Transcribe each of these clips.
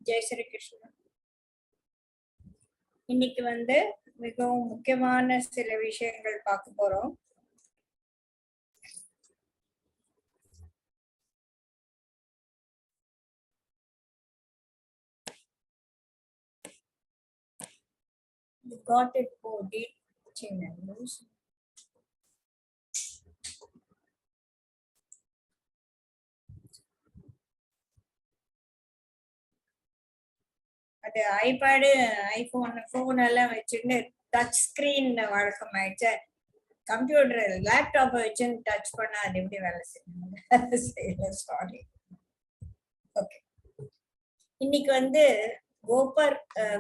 ஜெய் ஸ்ரீ கிருஷ்ணா. இன்னைக்கு மிகவும் முக்கியமான சில விஷயங்கள் பார்க்க போறோம். Got it for teaching members. அது ஐபேடு போன் எல்லாம் வச்சுட்டு டச் ஸ்கிரீன் வழக்கமாயிடுச்சு. கம்ப்யூட்டர் லேப்டாப் வச்சு டச் பண்ணா அது எப்படி வேலை செய்யணும்? சாரி. ஓகே, இன்னைக்கு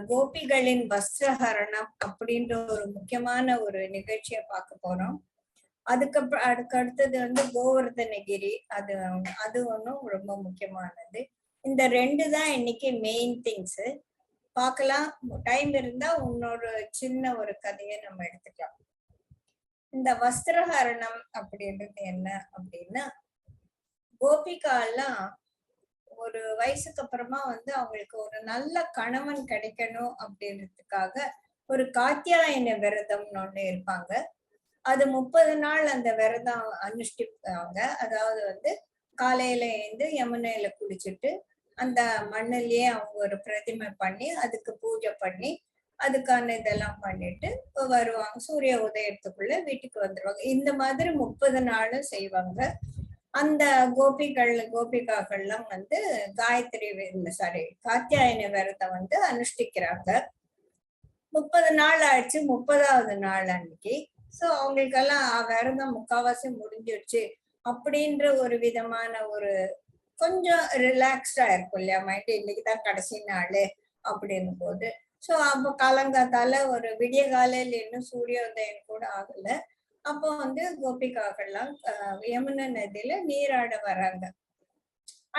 கோபிகளின் வஸ்திரஹரணம் அப்படின்ற ஒரு முக்கியமான ஒரு நிகழ்ச்சியை பார்க்க போறோம். அதுக்கு அடுத்தது கோவர்தனகிரி, அது ஒன்றும் ரொம்ப முக்கியமானது. இந்த ரெண்டு தான் இன்னைக்கு மெயின் திங்ஸ். பார்க்கலாம், டைம் இருந்தா உன்னோட சின்ன ஒரு கதையை நம்ம எடுத்துக்கலாம். இந்த வஸ்திரஹரணம் அப்படின்றது என்ன அப்படின்னா, கோபிகாலாம் ஒரு வயசுக்கு அப்புறமா அவங்களுக்கு ஒரு நல்ல கணவன் கிடைக்கணும் அப்படின்றதுக்காக ஒரு காத்தியாயன விரதம்னு ஒண்ணு இருப்பாங்க. அது 30 நாள் அந்த விரதம் அனுஷ்டிப்பாங்க. அதாவது காலையில எழுந்து யமுனையில குளிச்சுட்டு அந்த மண்ணிலேயே அவங்க ஒரு பிரதிமை பண்ணி அதுக்கு பூஜை பண்ணி அதுக்கான இதெல்லாம் பண்ணிட்டு வருவாங்க. சூரிய உதயத்துக்குள்ள வீட்டுக்கு வந்துருவாங்க. இந்த மாதிரி 30 நாளும் செய்வாங்க. அந்த கோபிகாக்கள்லாம் காயத்ரி காத்தியாயன விரதம் அனுஷ்டிக்கிறாங்க. 30 நாள் ஆயிடுச்சு. 30வது நாள் அன்னைக்கு அவங்களுக்கெல்லாம் விரதம் முக்காவாசி முடிஞ்சிடுச்சு அப்படின்ற ஒரு விதமான ஒரு கொஞ்சம் ரிலாக்ஸ்டா இருக்கும் இல்லையா மைண்ட். இன்னைக்குதான் கடைசி நாள் அப்படின்னு போது அப்ப காலங்காத்தால ஒரு விடிய காலையில இன்னும் சூரியோதயம் கூட ஆகல. அப்போ கோபிகாக்கள்லாம் யமுனை நதியில நீராட வராங்க.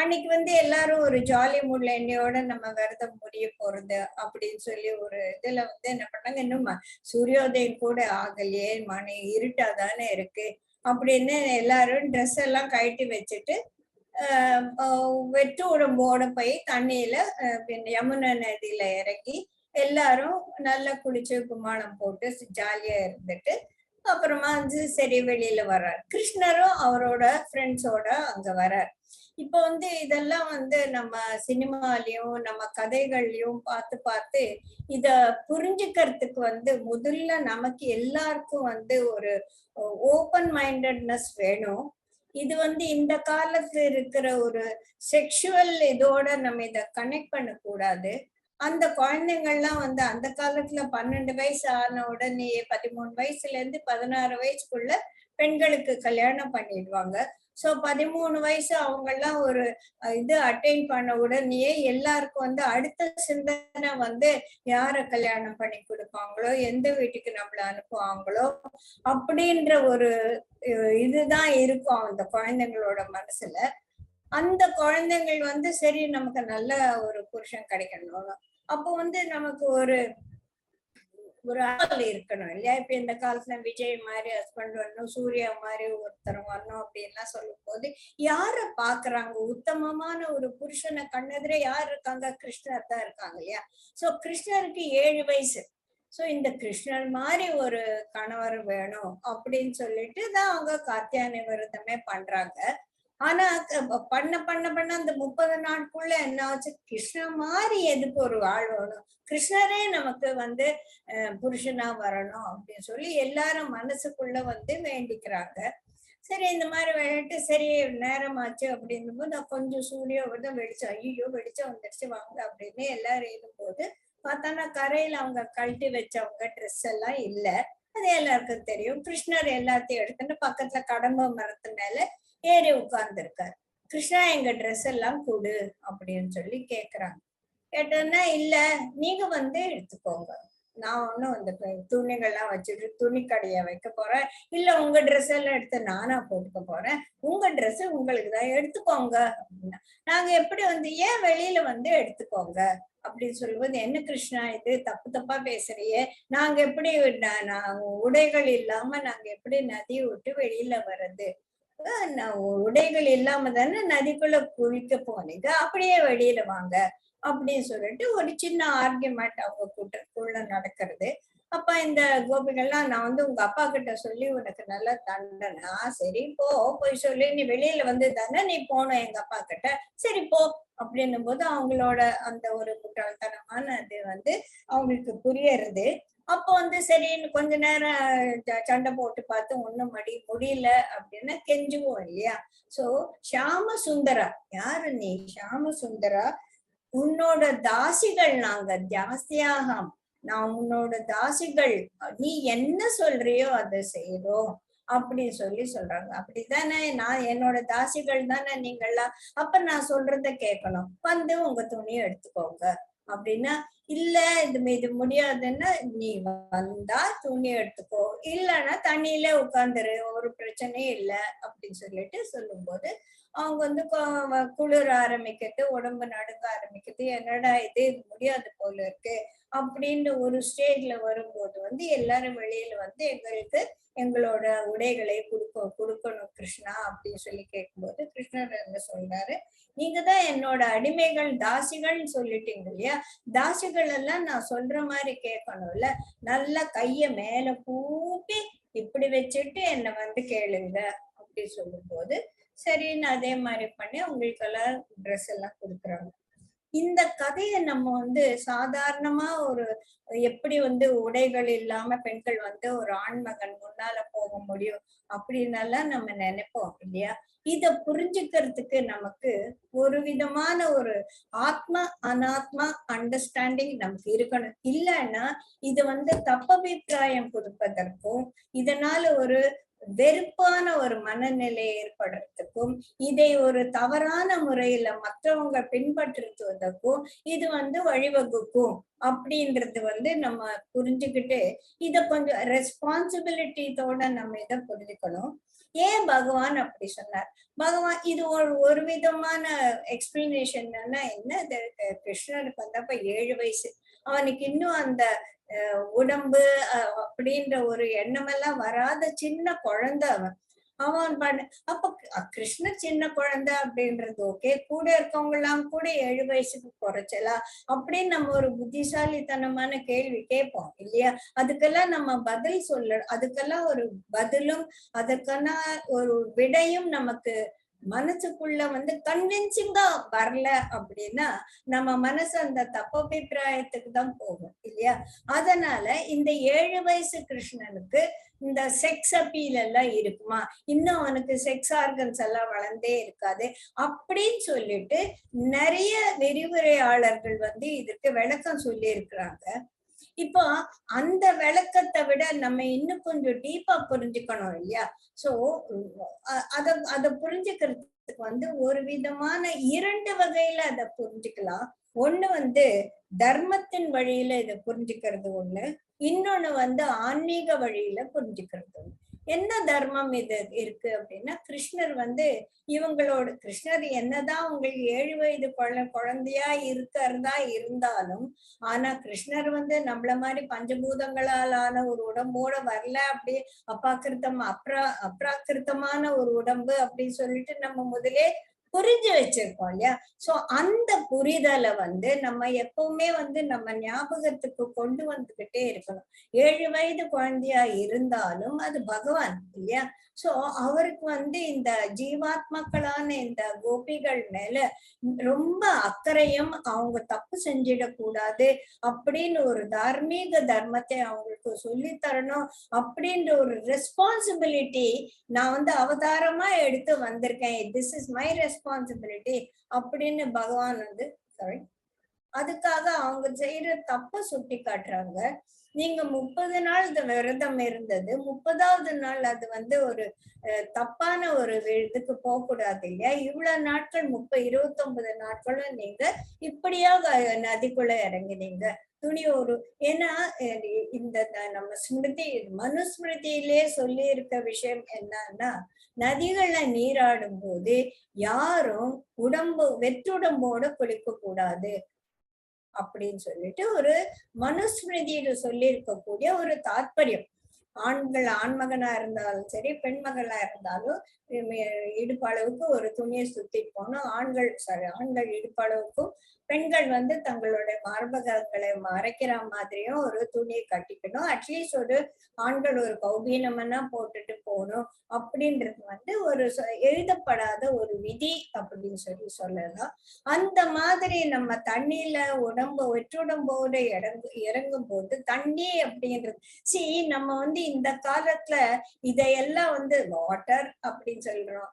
அன்னைக்கு எல்லாரும் ஒரு ஜாலி மூட்ல என்னையோட நம்ம விரதம் முடிய போறது அப்படின்னு சொல்லி ஒரு இதுல என்ன பண்ணாங்க, இன்னும் சூரியோதயம் கூட ஆகலையே, மணி இருட்டாதானே இருக்கு அப்படின்னு எல்லாரும் ட்ரெஸ் எல்லாம் கழட்டி வச்சுட்டு வெட்டு உடம்போட போய் தண்ணியில யமுனை நதியில இறங்கி எல்லாரும் நல்லா குளிச்சு கும்மாளம் போட்டு ஜாலியா இருந்துட்டு அப்புறமா சரி வெளியில வர்றார். கிருஷ்ணரும் அவரோட ஃப்ரெண்ட்ஸோட அங்க வர்றார். இப்போ இதெல்லாம் நம்ம சினிமாலையும் நம்ம கதைகள்லயும் பார்த்து இத புரிஞ்சுக்கிறதுக்கு முதல்ல நமக்கு எல்லாருக்கும் ஒரு ஓப்பன் மைண்டட்னஸ் வேணும். இது இந்த காலத்துல இருக்கிற ஒரு செக்ஷுவல் இதோட நம்ம இத கனெக்ட் பண்ண கூடாது. அந்த குழந்தைங்கள்லாம் அந்த காலத்துல 12 வயசு ஆன உடனே 13 வயசுல இருந்து 16 வயசுக்குள்ள பெண்களுக்கு கல்யாணம் பண்ணிடுவாங்க. 13 வயசு அவங்க எல்லாம் ஒரு இது அட்டைன் பண்ண உடனேயே எல்லாருக்கும் அடுத்த சிந்தனை யார கல்யாணம் பண்ணி கொடுப்பாங்களோ, எந்த வீட்டுக்கு நம்மள அனுப்புவாங்களோ அப்படின்ற ஒரு இதுதான் இருக்கும் அந்த குழந்தைங்களோட மனசுல. அந்த குழந்தைங்கள் சரி நமக்கு நல்ல ஒரு புருஷன் கிடைக்கணும், அப்போ நமக்கு ஒரு ஆள் இருக்கணும் இல்லையா? இப்ப இந்த காலத்துல விஜய் மாதிரி ஹஸ்பண்ட் வரணும், சூர்யா மாதிரி ஒருத்தர் வரணும் அப்படின்லாம் சொல்லும் போது யார பாக்குறாங்க? உத்தமமான ஒரு புருஷனை கண்ணெதிரே யார் இருக்காங்க? கிருஷ்ணர் தான் இருக்காங்க இல்லையா? கிருஷ்ணருக்கு 7 வயசு. இந்த கிருஷ்ணர் மாதிரி ஒரு கணவர் வேணும் அப்படின்னு சொல்லிட்டு தான் அவங்க காத்தியாயன விரதமே பண்றாங்க. ஆனா பண்ண அந்த 30 நாட்குள்ள என்ன ஆச்சு, கிருஷ்ண மாதிரி எதுக்கு ஒரு ஆள் வேணும், கிருஷ்ணரே நமக்கு புருஷனா வரணும் அப்படின்னு சொல்லி எல்லாரும் மனசுக்குள்ள வேண்டிக்கிறாங்க. சரி, இந்த மாதிரி வேண்டிட்டு சரி நேரமாச்சு அப்படின்னும் போது கொஞ்சம் சூரிய வெளிச்சம், ஐயோ வெளிச்சம் வந்துடுச்சு வாங்க அப்படின்னு எல்லாரும் எழுதும் போது பார்த்தானா கரையில அவங்க கழட்டி வச்சவங்க ட்ரெஸ் எல்லாம் இல்ல. அது எல்லாருக்கும் தெரியும். கிருஷ்ணர் எல்லாத்தையும் எடுத்துட்டு பக்கத்துல கடம்ப மரத்து மேல ஏறி உட்கார்ந்து இருக்காரு. கிருஷ்ணா எங்க ட்ரெஸ் எல்லாம் கொடு அப்படின்னு சொல்லி கேக்குறாங்க. கேட்டோன்னா இல்ல நீங்க எடுத்துக்கோங்க, நான் ஒண்ணும் அந்த துணிகள்லாம் வச்சுட்டு துணி கடைய வைக்க போறேன், இல்ல உங்க ட்ரெஸ் எல்லாம் எடுத்து நானா போட்டுக்க போறேன், உங்க ட்ரெஸ் உங்களுக்கு தான் எடுத்துக்கோங்க அப்படின்னா. நாங்க எப்படி ஏன் வெளியில எடுத்துக்கோங்க அப்படின்னு சொல்லும்போது, என்ன கிருஷ்ணா இது தப்பா பேசுறியே, நாங்க எப்படி உடைகள் இல்லாம நாங்க எப்படி நதியை விட்டு வெளியில வர்றது? உடைகள் இல்லாம தானே நதிக்குள்ள குளிக்க போனீங்க, அப்படியே வெளியில வாங்க அப்படின்னு சொல்லிட்டு ஒரு சின்ன ஆர்கியூமெண்ட் அவங்க கூட்டத்துக்குள்ள நடக்கிறது. அப்ப இந்த கோபிகள்லாம், நான் வந்து உங்க அப்பா கிட்ட சொல்லி உனக்கு நல்ல தண்டனை, சரி போ, போய் சொல்லி நீ வெளியில வந்து தானே நீ போனோம் எங்க அப்பா கிட்ட, சரி போ அப்படின்னும் போது அவங்களோட அந்த ஒரு முட்டாள்தனமான அது வந்து அவங்களுக்கு புரியறது. அப்போ வந்து சரின்னு கொஞ்ச நேரம் சண்டை போட்டு பார்த்து ஒண்ணும் முடியல அப்படின்னு கெஞ்சுவோம் இல்லையா. சோ ஷியாம சுந்தரா, யாரு நீ? ஷியாம சுந்தரா, உன்னோட தாசிகள் நாங்க ஜாஸ்தியாக, நான் உன்னோட தாசிகள், நீ என்ன சொல்றியோ அதை செய்யறோம் அப்படி சொல்றாங்க. அப்படித்தானே, நான் என்னோட தாசிகள் தானே நீங்கள்லாம், அப்ப நான் சொல்றத கேட்கணும், வந்து உங்க துணியை எடுத்துக்கோங்க அப்படின்னா, இல்ல இது முடியாதுன்னா நீ வந்தா துணி எடுத்துக்கோ, இல்லைன்னா தண்ணியில உட்காந்துரு, ஒரு பிரச்சனையும் இல்லை அப்படின்னு சொல்லிட்டு சொல்லும்போது அவங்க வந்து குளிர ஆரம்பிக்கிறது, உடம்பு நடுங்க ஆரம்பிக்குது, என்னடா இது முடியாது போல இருக்கு அப்படின்னு ஒரு ஸ்டேஜ்ல வரும்போது வந்து எல்லாரும் வெளியில வந்து எங்களுக்கு எங்களோட உடைகளை கொடுக்கணும் கிருஷ்ணா அப்படின்னு சொல்லி கேட்கும்போது கிருஷ்ணர் என்ன சொல்றாரு, நீங்க தான் என்னோட அடிமைகள் தாசிகள்னு சொல்லிட்டீங்க இல்லையா, தாசிகள் எல்லாம் நான் சொல்ற மாதிரி கேட்கணும்ல, நல்லா கைய மேல கூப்பி இப்படி வச்சுட்டு என்ன வந்து கேளுங்க அப்படி சொல்லும் போது சரின்னு அதே மாதிரி பண்ணி அவங்களுக்கு எல்லாம் ட்ரெஸ் எல்லாம் கொடுக்குறாங்க. இந்த கதையை நம்ம வந்து சாதாரணமா ஒரு எப்படி வந்து உடைகள் இல்லாம பெண்கள் வந்து ஒரு ஆண்மகன் முன்னால போக முடியும் அப்படின்னெல்லாம் நம்ம நினைப்போம் இல்லையா. இத புரிஞ்சுக்கிறதுக்கு நமக்கு ஒரு விதமான ஒரு ஆத்மா அனாத்மா அண்டர்ஸ்டாண்டிங் நமக்கு இருக்கணும். இல்லைன்னா இது வந்து தப்பபிப்பிராயம் கொடுப்பதற்கும், இதனால ஒரு வெறுப்பான ஒரு மனநிலை ஏற்படுறதுக்கும், இதை ஒரு தவறான முறையில மற்றவங்க பின்பற்றுவதற்கும் இது வந்து வழிவகுக்கும் அப்படின்றது வந்து நம்ம புரிஞ்சுக்கிட்டு இத கொஞ்சம் ரெஸ்பான்சிபிலிட்டியோட நம்ம இதை புரிஞ்சுக்கணும். ஏன் பகவான் அப்படி சொன்னார்? பகவான் இது ஒரு விதமான எக்ஸ்பிளனேஷன் என்ன, கிருஷ்ணருக்கு வந்தப்ப 7 வயசு, அவனுக்கு இன்னும் அந்த உடம்பு அப்படின்ற ஒரு எண்ணமெல்லாம் வராத சின்ன குழந்தை அவன். அவன் அப்ப கிருஷ்ணர் சின்ன குழந்தை அப்படின்றது ஓகே, கூட இருக்கவங்க எல்லாம் கூட 7 வயசுக்கு குறைச்சலா அப்படின்னு நம்ம ஒரு புத்திசாலித்தனமான கேள்வி கேட்போம் இல்லையா. அதுக்கெல்லாம் நம்ம பதில் அதுக்கெல்லாம் ஒரு பதிலும் அதற்கான ஒரு விடையும் நமக்கு மனசுக்குள்ள வந்து கன்வின்சிங்கா வரல அப்படின்னா நம்ம மனசு அந்த தப்பபிப்பிராயத்துக்கு தான் போகும் இல்லையா. அதனால இந்த 7 வயசு கிருஷ்ணனுக்கு இந்த செக்ஸ் அப்பீல் எல்லாம் இருக்குமா, இன்னும் அவனுக்கு செக்ஸ் ஆர்கன்ஸ் எல்லாம் வளர்ந்தே இருக்காது அப்படின்னு சொல்லிட்டு நிறைய விரிவுரையாளர்கள் வந்து இதுக்கு விளக்கம் சொல்லி இருக்கிறாங்க. இப்போ அந்த விளக்கத்தை விட நம்ம இன்னும் கொஞ்சம் டீப்பா புரிஞ்சுக்கணும் இல்லையா. சோ அத புரிஞ்சுக்கிறதுக்கு வந்து ஒரு விதமான 2 வகையில அதை புரிஞ்சுக்கலாம். ஒண்ணு வந்து தர்மத்தின் வழியில இதை புரிஞ்சுக்கிறது ஒண்ணு, இன்னொன்னு வந்து ஆன்மீக வழியில புரிஞ்சுக்கிறது ஒண்ணு. என்ன தர்மம் இது இருக்கு அப்படின்னா, கிருஷ்ணர் வந்து கிருஷ்ணர் என்னதான் உங்களுக்கு 7 வயது குழந்தையா இருக்கிறதா இருந்தாலும், ஆனா கிருஷ்ணர் வந்து நம்மள மாதிரி பஞ்சபூதங்களாலான ஒரு உடம்போட வரல, அப்படி அப்ராக்கிருத்தமான ஒரு உடம்பு அப்படின்னு சொல்லிட்டு நம்ம முதலே புரிஞ்சு வச்சிருக்கோம் இல்லையா. சோ அந்த புரிதலை வந்து நம்ம எப்பவுமே வந்து நம்ம ஞாபகத்துக்கு கொண்டு வந்துகிட்டே இருக்கணும். 7 வயது குழந்தையா இருந்தாலும் அது பகவான் இல்லையா. சோ அவருக்கு வந்து இந்த ஜீவாத்மாக்களான இந்த கோபிகள் மேல ரொம்ப அக்கறையும், அவங்க தப்பு செஞ்சிடக்கூடாது அப்படின்னு ஒரு தார்மீக தர்மத்தை அவங்களுக்கு சொல்லி தரணும் அப்படின்ற ஒரு ரெஸ்பான்சிபிலிட்டி நான் வந்து அவதாரமா எடுத்து வந்திருக்கேன், திஸ் இஸ் மை ரெஸ்பான்சிபிலிட்டி அப்படின்னு பகவான் வந்து அதுக்காக அவங்க செய்யற தப்ப சுட்டி காட்டுறாங்க. நீங்க 30 நாள் இந்த விரதம் இருந்தது, 30வது நாள் அது வந்து ஒரு தப்பான ஒரு இதுக்கு போக கூடாது இல்லையா. இவ்வளவு நாட்கள் 29 நாட்களும் நீங்க இப்படியா நதிக்குள்ள இறங்கினீங்க, துணி ஒரு ஏன்னா இந்த நம்ம மனுஸ்மிருதியிலே சொல்லி இருக்க விஷயம் என்னன்னா, நதிகள்ல நீராடும் போது யாரும் வெற்றுடம்போட குளிக்க கூடாது அப்படின்னு சொல்லிட்டு ஒரு மனுஸ்மிருதியில சொல்லி இருக்கக்கூடிய ஒரு தாற்பயம். ஆண்மகனா இருந்தாலும் சரி, பெண்மகளா இருந்தாலும் இடுப்பளவுக்கு ஒரு துணியை சுத்திட்டு போகணும். ஆண்கள் இடுப்பளவுக்கும் பெண்கள் வந்து தங்களுடைய மார்பகங்களை மறைக்கிற மாதிரியும் ஒரு துணியை கட்டிக்கணும். அட்லீஸ்ட் ஒரு ஆண்கள் ஒரு கௌபீனம்னா போட்டுட்டு போகணும் அப்படின்றது வந்து ஒரு எழுதப்படாத ஒரு விதி அப்படின்னு சொல்லலாம். அந்த மாதிரி நம்ம தண்ணியில வெற்றுடம்போட இறங்கும் போது தண்ணி அப்படின்றது நம்ம வந்து இந்த காலத்துல இதையெல்லாம் வந்து வாட்டர் அப்படின்னு சொல்றோம்.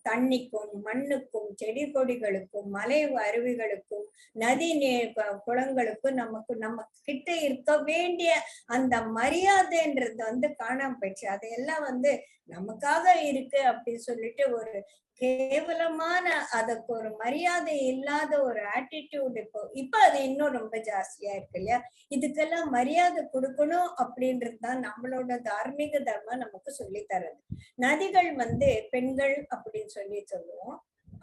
தண்ணிக்கும் மண்ணுக்கும் செடி கொடிகளுக்கும் மலை அருவிகளுக்கும் நதி நீர் குளங்களுக்கும் நம்ம கிட்ட இருக்க வேண்டிய அந்த மரியாதைன்றது வந்து காணாம போயிடுச்சு. அதையெல்லாம் வந்து நமக்காக இருக்கு அப்படின்னு சொல்லிட்டு ஒரு கேவலமான அதுக்கு ஒரு மரியாதை இல்லாத ஒரு ஆட்டிடியூட் இப்ப அது இன்னும் ரொம்ப ஜாஸ்தியா இருக்கு இல்லையா? இதுக்கெல்லாம் மரியாதை கொடுக்கணும் அப்படின்றதுதான் நம்மளோட தார்மீக தர்மம் நமக்கு சொல்லி தருது. நதிகள் வந்து பெண்கள் அப்படின்னு சொல்லுவோம்.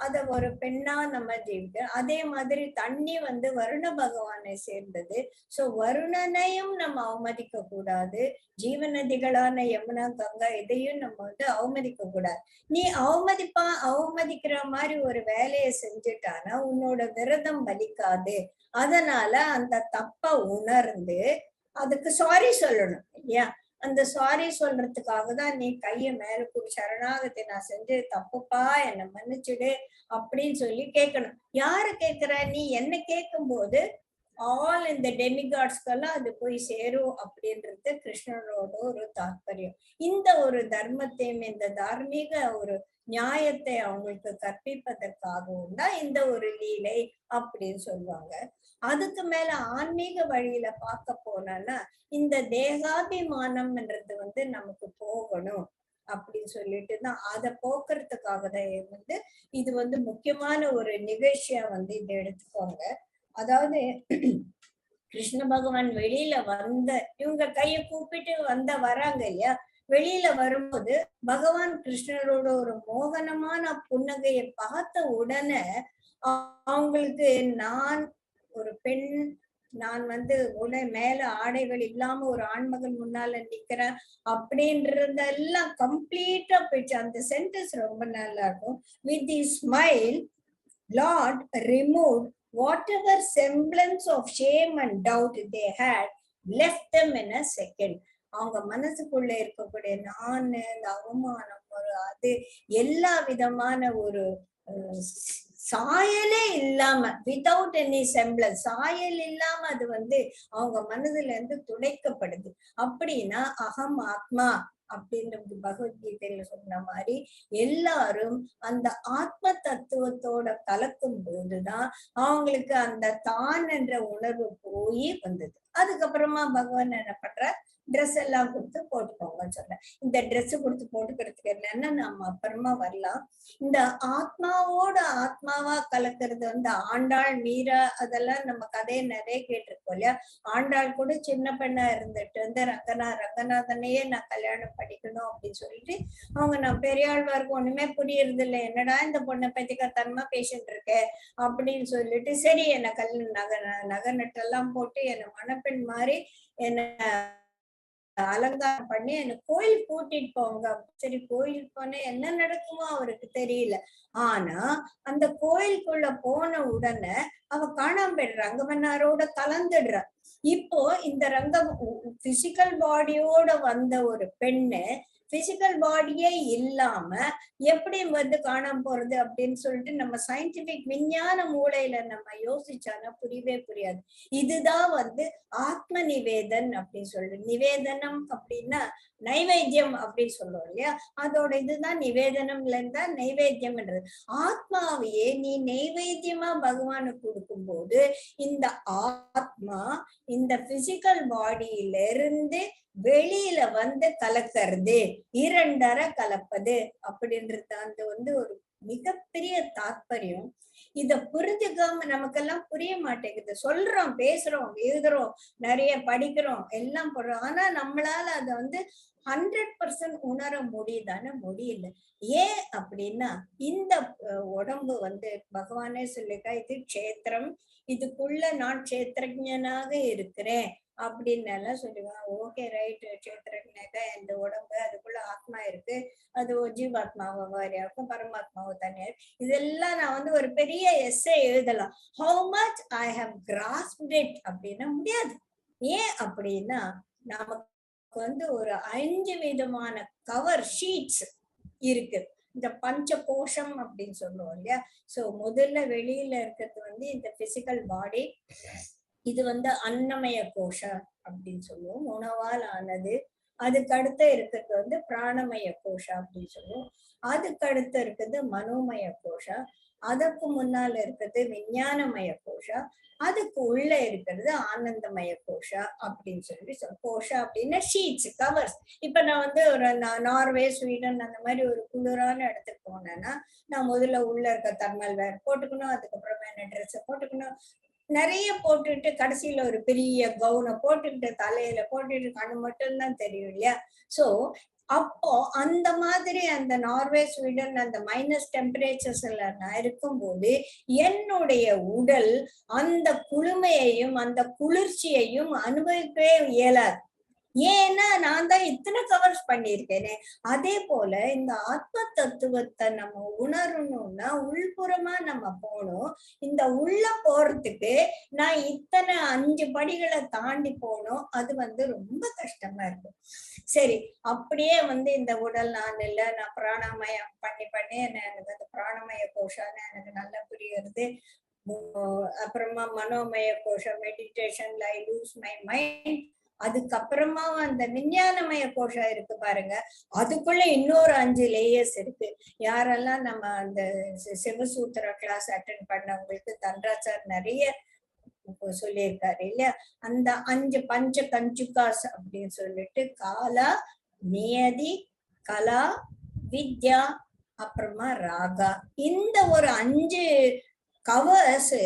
அத ஒரு பெண்ணா நம்ம ஜீவிக்க. அதே மாதிரி தண்ணி வந்து வருண பகவானை சேர்ந்தது. சோ வருணனையும் நம்ம அவமதிக்க கூடாது. ஜீவ நதிகளான யமுனா, கங்கா இதையும் நம்ம வந்து அவமதிக்க கூடாது. நீ அவமதிக்கிற மாதிரி ஒரு வேலையை செஞ்சுட்டானா உன்னோட விரதம் பலிக்காது. அதனால அந்த தப்ப உணர்ந்து அதுக்கு சாரி சொல்லணும் இல்லையா? அந்த சாரி சொல்றதுக்காக தான் நீ கைய மேல கூடி சரணாகத்தை நான் செஞ்சது தப்புப்பா என்னை மன்னிச்சுடு அப்படின்னு சொல்லி கேட்கணும். யாரு கேட்கிற? நீ என்ன கேட்கும் போது ஆல் இந்த டெமிகாட்ஸ்க்கெல்லாம் அது போய் சேரும் அப்படின்றது கிருஷ்ணனோட ஒரு தாற்பயம். இந்த ஒரு தர்மத்தையும் இந்த தார்மீக ஒரு நியாயத்தை அவங்களுக்கு கற்பிப்பதற்காகவும் தான் இந்த ஒரு லீலை அப்படின்னு சொல்லுவாங்க. அதுக்கு மேல ஆன்மீக வழியில பார்க்க போனா இந்த தேகாபிமானம்ன்றது வந்து நமக்கு போகணும் அப்படின்னு சொல்லிட்டு தான் அதை போக்குறதுக்காக தான் வந்து இது வந்து முக்கியமான ஒரு நிகழ்ச்சியா வந்து இதை எடுத்துக்கோங்க. அதாவது கிருஷ்ண பகவான் வெளியில இவங்க கைய கூப்பிட்டு வராங்க இல்லையா? வெளியில வரும்போது பகவான் கிருஷ்ணரோட ஒரு மோகனமான புன்னகையை பார்த்த உடனே அவங்களுக்கு நான் ஒரு பெண், நான் வந்து மேல ஆடைகள் இல்லாம ஒரு ஆண்மகன் முன்னால நிக்கிறேன் அப்படின்றதெல்லாம் கம்ப்ளீட்டா போயிடுச்சு. அந்த சென்டென்ஸ் ரொம்ப நல்லா இருக்கும். With the smile Lord remove whatever semblance of shame and doubt they had, left them in a second. அவங்க மனசுக்குள்ள இருக்கக்கூடிய நான் இந்த அவமானம் ஒரு அது எல்லா விதமான ஒரு சாயலே இல்லாம வித்தவுட் எனி செம்பிளன்ஸ் சாயல் இல்லாம அது வந்து அவங்க மனதுல இருந்து துடைக்கப்படுது. அப்படின்னா அகம் ஆத்மா அப்படின்றது பகவத்கீதையில சொன்ன மாதிரி எல்லாரும் அந்த ஆத்ம தத்துவத்தோட கலக்கும் போதுதான் அவங்களுக்கு அந்த தான் என்ற உணர்வு போய் வந்தது. அதுக்கப்புறமா பகவான் என்ன பண்ற, ட்ரெஸ் எல்லாம் கொடுத்து போட்டுக்கோங்கன்னு சொல்ல. இந்த ட்ரெஸ் கொடுத்து போட்டுக்கிறதுக்கு என்னன்னா நம்ம அப்புறமா வரலாம். இந்த ஆத்மாவோட ஆத்மாவா கலக்கிறது வந்து ஆண்டாள் மீரா அதெல்லாம் நம்ம கதையை நிறைய கேட்டிருக்கோம் இல்லையா? ஆண்டாள் கூட சின்ன பெண்ணா இருந்துட்டு வந்து ரங்கநாதனையே நான் கல்யாணம் பண்ணிக்கணும் அப்படின்னு சொல்லிட்டு அவங்க நான் பெரியாழ்வாருக்கு ஒண்ணுமே புரியறது இல்லை, என்னடா இந்த பொண்ணை பத்தி கத்தனமா பேசிட்டு இருக்கேன் அப்படின்னு சொல்லிட்டு சரி என்னை நகை நட்டெல்லாம் போட்டு என்னை மணப்பெண் மாதிரி என்ன அலங்காரம் பண்ணி என்ன கோயில் கூட்டிட்டு போங்க. சரி கோயில் போன என்ன நடக்குமோ அவருக்கு தெரியல. ஆனா அந்த கோயிலுக்குள்ள போன உடனே அவ காணாம போயிடுற ரங்கமன்னாரோட கலந்துடுற. இப்போ இந்த பிசிக்கல் பாடியோட வந்த ஒரு பெண்ணு பிசிக்கல் பாடியே இல்லாம எப்படி வந்து காணாம போறது அப்படின்னு சொல்லிட்டு நம்ம சயின்டிபிக் விஞ்ஞான மூளையில நம்ம யோசிச்சானா புரியவே புரியாது. இதுதான் வந்து ஆத்ம நிவேதன் அப்படின்னு சொல்றது. நிவேதனம் அப்படின்னா நைவேத்தியம் அப்படின்னு சொல்லுவோம் இல்லையா? அதோட இதுதான் நிவேதனம்ல இருந்தா நைவேத்தியம்ன்றது. ஆத்மாவையே நீ நைவேத்தியமா பகவானுக்கு கொடுக்கும் போது இந்த ஆத்மா இந்த பிசிக்கல் பாடியில இருந்து வெளியில வந்து கலக்கிறது, இரண்டரை கலப்பது அப்படின்றது அந்த வந்து ஒரு மிகப்பெரிய தாற்பயம். இத புரிஞ்சுக்காம நமக்கெல்லாம் புரிய மாட்டேங்குது. சொல்றோம், பேசுறோம், எழுதுறோம், நிறைய படிக்கிறோம், எல்லாம் போடுறோம். ஆனா நம்மளால அத வந்து 100% உணர முடியல. ஏன் அப்படின்னா இந்த உடம்பு வந்து பகவானே சொல்லிக்கா இது க்ஷேத்திரம், இதுக்குள்ள நான் க்ஷேத்திரஜனாக இருக்கிறேன் அப்படின்னு எல்லாம் சொல்லுவாங்க. ஓகே ரைட் க்ஷேத்திரஜ்ஞாக்கா இந்த உடம்பு அதுக்குள்ள ஆத்மா இருக்கு, அது ஜீவாத்மாவை வாரியா இருக்கும், பரமாத்மாவை தனியா இருக்கு. இதெல்லாம் நான் வந்து ஒரு பெரிய எஸ்ஸே எழுதலாம். How much I have grasped it அப்படின்னா முடியாது. ஏன் அப்படின்னா நமக்கு வந்து ஒரு 5 விதமான கவர் ஷீட்ஸ் இருக்கு. இந்த பஞ்ச கோஷம் அப்படின்னு சொல்லுவோம் இல்லையா. சோ முதல்ல வெளியில இருக்கிறது வந்து இந்த பிசிக்கல் பாடி. இது வந்து அன்னமய கோஷம் அப்படின்னு சொல்லுவோம், உணவால் ஆனது. அதுக்கு அடுத்து இருக்கிறது வந்து பிராணமய கோஷம் அப்படின்னு சொல்லுவோம். அதுக்கு அடுத்து இருக்குது மனோமய கோஷம். அதற்கு முன்னால இருக்கிறது விஞ்ஞானமய கோஷா. அதுக்கு உள்ள இருக்கிறது ஆனந்தமய கோஷா அப்படின்னு சொல்லி கோஷா அப்படின்னா ஷீட்ஸ் கவர்ஸ். இப்ப நான் வந்து ஒரு நார்வே ஸ்வீடன் அந்த மாதிரி ஒரு குளிரான இடத்துக்கு போனேன்னா நான் முதல்ல உள்ள இருக்க தர்மல் வேர் போட்டுக்கணும், அதுக்கப்புறமா என்ன ட்ரெஸ் போட்டுக்கணும், நிறைய போட்டுட்டு கடைசியில ஒரு பெரிய கவுனை போட்டுக்கிட்டு தலையில போட்டுட்டு கண்ணு மட்டும்தான் தெரியும் இல்லையா. சோ அப்போ அந்த மாதிரி அந்த நார்வே ஸ்வீடன் அந்த மைனஸ் டெம்பரேச்சர்ஸ்ல நான் இருக்கும்போது என்னுடைய உடல் அந்த குளுமையையும் அந்த குளிர்ச்சியையும் அனுபவிக்கவே இயலாது. ஏன்னா நான் தான் இத்தனை கவர்ஸ் பண்ணியிருக்கேனே. அதே போல இந்த ஆத்ம தத்துவத்தை நம்ம உணரணும்னா உள்புறமா நம்ம போகணும். இந்த உள்ள போறதுக்கு நான் இத்தனை 5 படிகளை தாண்டி போகணும். அது வந்து ரொம்ப கஷ்டமா இருக்கும். சரி, அப்படியே வந்து இந்த உடல் நான் இல்லை, நான் பிராணமயம் பண்ணி பண்ணி எனக்கு அந்த பிராணமய கோஷான்னு எனக்கு நல்லா புரியுறது. அப்புறமா மனோமய கோஷம் மெடிடேஷன்ல ஐ லூஸ் மை மைண்ட். அதுக்கப்புறமா அந்த விஞ்ஞானமய கோஷம் இருக்கு பாருங்க, அதுக்குள்ள இன்னொரு 5 லேயர்ஸ் இருக்கு. யாரெல்லாம் நம்ம அந்த சிவசூத்திர கிளாஸ் அட்டென்ட் பண்ணவங்களுக்கு தன்ராஜ் சார் நிறைய சொல்லியிருக்காரு இல்லையா. அந்த 5 பஞ்ச கஞ்சுகாஸ் அப்படின்னு சொல்லிட்டு காலா, நியதி, கலா, வித்யா, அப்புறமா ராகா. இந்த ஒரு 5 கவர்ஸ்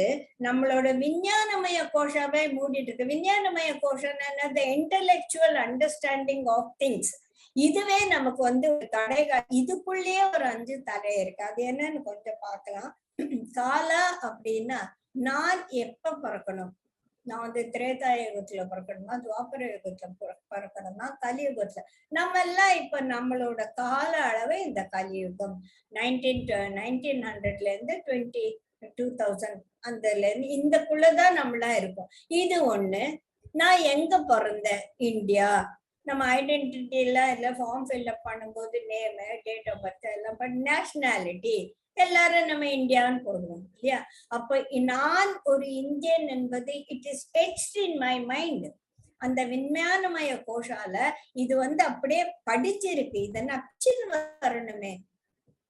நம்மளோட விஞ்ஞானமய கோஷாவே மூடிட்டு இருக்கு. விஞ்ஞானமய கோஷம் என்னது? Intellectual understanding of things. இதுவே நமக்கு வந்து தடைகள். இதுக்குள்ளேயே ஒரு 5 தடை இருக்கு. அது என்னன்னு கொஞ்சம் பார்க்கலாம். காலா அப்படின்னா நான் எப்ப பிறக்கணும், நான் வந்து திரேதா யுகத்துல பிறக்கணுமா, துவாபர யுகத்துல பிறக்கணுமா, கலியுகத்துல. நம்ம எல்லாம் இப்ப நம்மளோட கால அளவு இந்த கலியுகம் 1900 இருந்து 2000 அந்த இந்தக்குள்ளதான் நம்மளா இருக்கும். இது ஒண்ணு. நான் எங்க பிறந்தேன்? இந்தியா. நம்ம ஐடென்டிட்டி எல்லாம் இல்ல ஃபார்ம் ஃபில்அப் பண்ணும்போது நேம், டேட் ஆஃப் பர்த் எல்லாம், பட் நேஷனாலிட்டி எல்லாரும் நம்ம இந்தியான்னு போடுவோம் இல்லையா. அப்ப நான் ஒரு இந்தியன் என்பது it is etched in my mind. அந்த விஞ்ஞானமய கோஷால இது வந்து அப்படியே படிச்சிருக்கு. இதை நச்சுன்னு வரணுமே.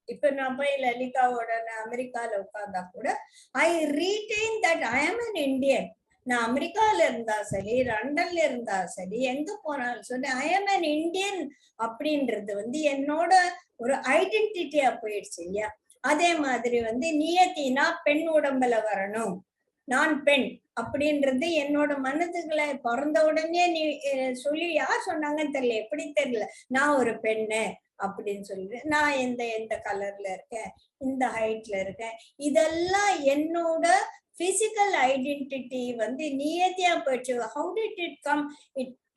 இப்ப நான் போய் லலிகாவோட அமெரிக்கால உட்கார்ந்தா கூட ஐ ரீடைன் தட் ஐ ஆம் அன் இந்தியன். நான் அமெரிக்கால இருந்தா சரி, லண்டன்ல இருந்தா சரி, எங்க போனாலும் சொல்லி ஐ ஆம் அன் இந்தியன் அப்படின்றது வந்து என்னோட ஒரு ஐடென்டிட்டியா போயிடுச்சு இல்லையா. அதே மாதிரி வந்து நியத்தினா பெண் உடம்புல வரணும், நான் பெண் அப்படின்றது என்னோட மனதுகளை பிறந்த உடனே நீ சொல்லி யார் சொன்னாங்கன்னு தெரியல, எப்படி தெரியல, நான் ஒரு பெண்ணு அப்படின்னு சொல்லி நான் எந்த எந்த கலர்ல இருக்கேன், இந்த ஹைட்ல இருக்கேன். இதெல்லாம் என்னோட பிசிக்கல் ஐடென்டிட்டி வந்து நியதியா போயிடுச்சு. How did it come?